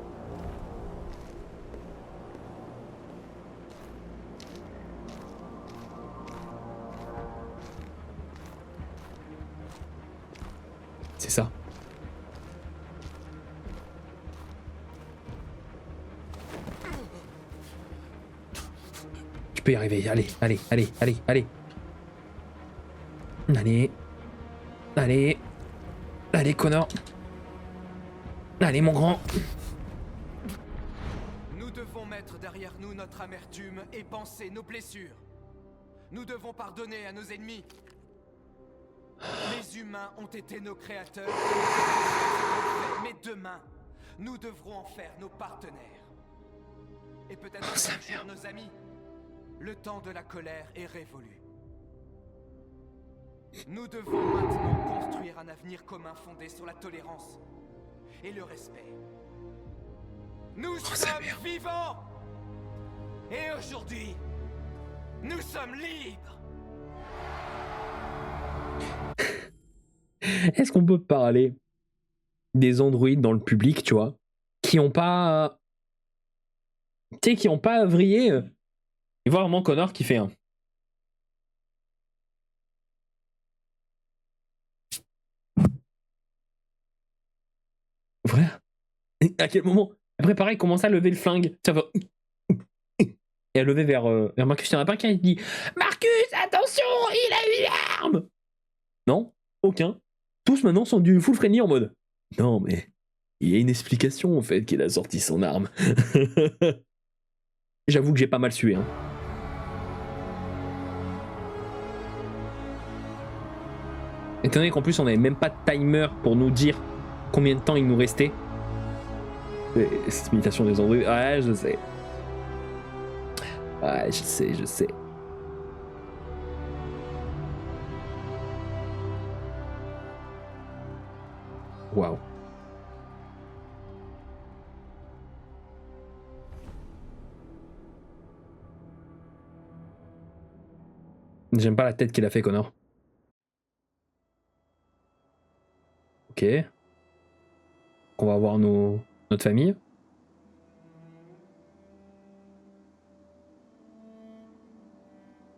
C'est ça. Tu peux y arriver, allez, allez, allez, allez, allez. Allez. Allez. Allez, Connor. Allez, mon grand. Nous devons mettre derrière nous notre amertume et penser nos blessures. Nous devons pardonner à nos ennemis. Les humains ont été nos créateurs, mais demain, nous devrons en faire nos partenaires. Et peut-être même nos amis. Le temps de la colère est révolu. Nous devons maintenant construire un avenir commun fondé sur la tolérance et le respect. Nous sommes vivants! Et aujourd'hui, nous sommes libres! Est-ce qu'on peut parler des androïdes dans le public, tu vois, qui ont pas... Tu sais, qui ont pas vrillé et voir vraiment Connor qui fait un... Vrai? À quel moment? Après, pareil, commence à lever le flingue. Ça va... Et à lever vers Marcus. Il n'y en a pas qu'un qui dit Marcus, attention, il a une arme! Non, aucun. Tous maintenant sont du full frenny en mode non, mais il y a une explication au fait qu'il a sorti son arme. J'avoue que j'ai pas mal sué. Hein. Étant donné qu'en plus on n'avait même pas de timer pour nous dire combien de temps il nous restait. Cette imitation des androïdes. Ouais, je sais. Ouais, je sais. Waouh. J'aime pas la tête qu'il a fait, Connor. Ok. On va voir notre famille.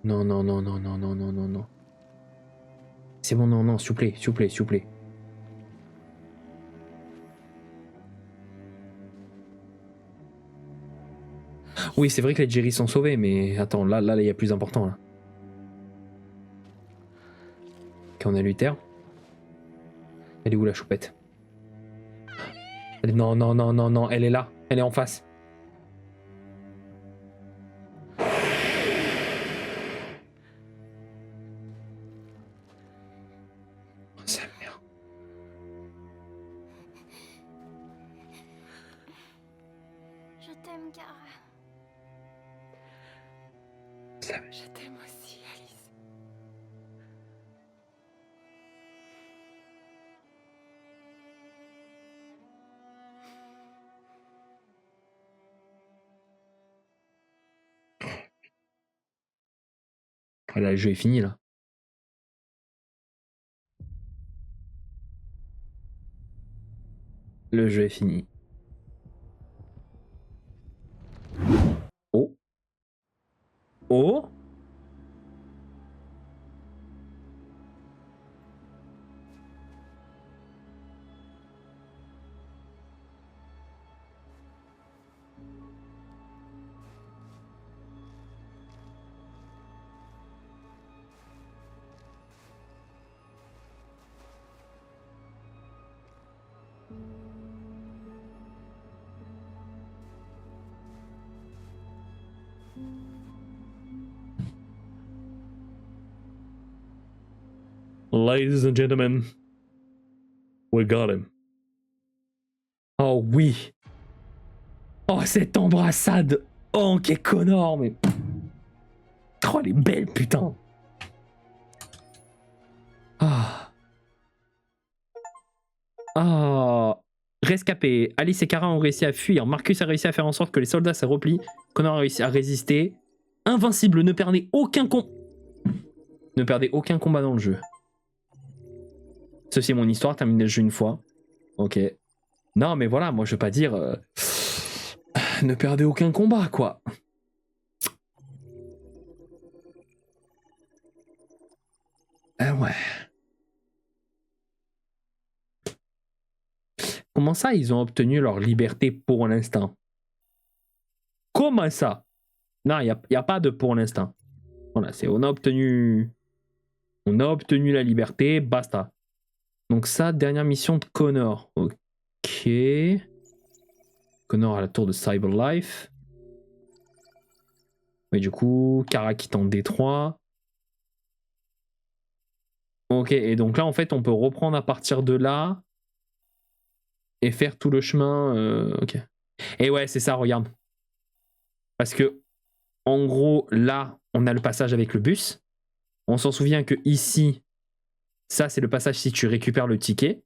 Non, non, non, non, non, non, non, non, non. C'est bon, non, non, s'il vous plaît, s'il vous plaît, s'il vous plaît. Oui, c'est vrai que les Jerry sont sauvés, mais attends, là, il y a plus important, là. Ok, on a Luther. Elle est où, la choupette? Non, non, non, non, non, elle est là. Elle est en face. Oh, sa mère. Je t'aime, Kara. Je t'aime aussi, Alice. Là, le jeu est fini, là. Le jeu est fini. Oh. Oh. Ladies and gentlemen, we got him. Oh oui. Oh, cette embrassade. Oh, quel Connor, mais... Oh, elle est belle, putain. Ah. Ah. Rescapé. Alice et Kara ont réussi à fuir. Marcus a réussi à faire en sorte que les soldats se replient. Connor a réussi à résister. Invincible, ne perdez aucun combat dans le jeu. Ceci est mon histoire, terminer le jeu une fois. Ok. Non, mais voilà, moi je veux pas dire... ne perdez aucun combat, quoi. Ah ouais. Comment ça, ils ont obtenu leur liberté pour l'instant? Comment ça? Non, il n'y a pas de pour l'instant. Voilà, c'est on a obtenu la liberté, basta. Donc ça, dernière mission de Connor. Ok. Connor à la tour de Cyberlife. Oui, du coup, Kara quitte en Détroit. Ok, et donc là, en fait, on peut reprendre à partir de là et faire tout le chemin. Ok. Et ouais, c'est ça, regarde. Parce que, en gros, là, on a le passage avec le bus. On s'en souvient que ici, ça, c'est le passage si tu récupères le ticket.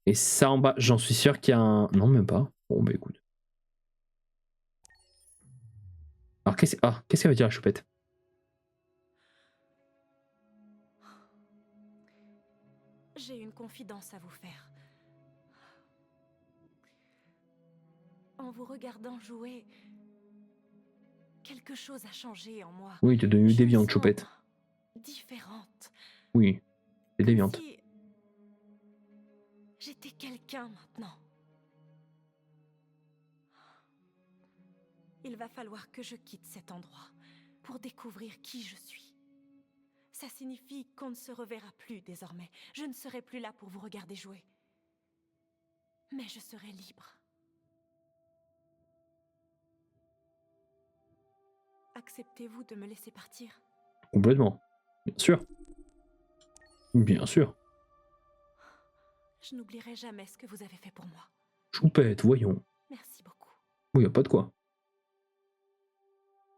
Et ça, en bas, j'en suis sûr qu'il y a un... Non, même pas. Bon, bah écoute. Alors, qu'est-ce que ça veut dire, la choupette? J'ai une confidence à vous faire. En vous regardant jouer, quelque chose a changé en moi. Oui, t'es devenue déviante, choupette. Différente. Oui, t'es déviante. Si j'étais quelqu'un maintenant. Il va falloir que je quitte cet endroit pour découvrir qui je suis. Ça signifie qu'on ne se reverra plus désormais. Je ne serai plus là pour vous regarder jouer. Mais je serai libre. Acceptez-vous de me laisser partir? Complètement. Bien sûr. Bien sûr. Je n'oublierai jamais ce que vous avez fait pour moi. Choupette, voyons. Merci beaucoup. Oui, y a pas de quoi.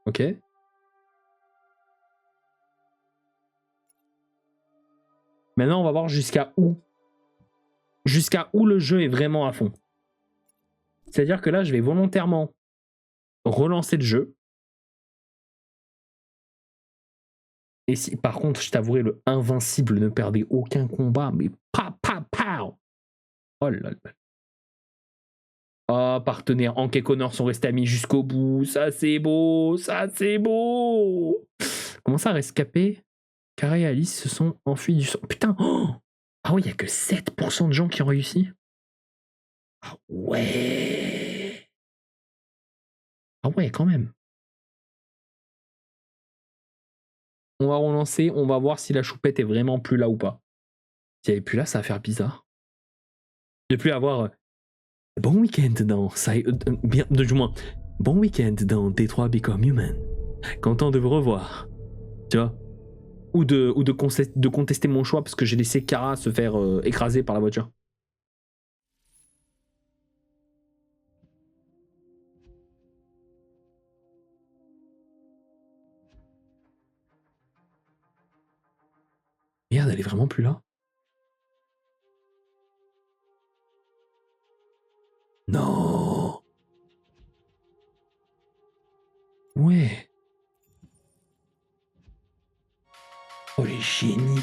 Ok. Maintenant, on va voir jusqu'à où. Jusqu'à où le jeu est vraiment à fond. C'est-à-dire que là, je vais volontairement relancer le jeu. Et si par contre, je t'avouerai, le invincible ne perdait aucun combat, mais oh là là. Oh, partenaire, Hank et Connor sont restés amis jusqu'au bout. Ça, c'est beau. Ça, c'est beau. Comment ça, rescapé? Kara et Alice se sont enfuis du sang. Putain. Oh, ah oui, il n'y a que 7% de gens qui ont réussi. Ah ouais. Ah ouais, quand même. On va relancer. On va voir si la choupette est vraiment plus là ou pas. Si elle est plus là, ça va faire bizarre. De plus avoir... Bon week-end dans... bien, du moins, bon week-end dans Detroit Become Human. Content de vous revoir. Tu vois? Ou de contester mon choix parce que j'ai laissé Kara se faire écraser par la voiture. Merde, elle est vraiment plus là? Non. Ouais. Oh les génies.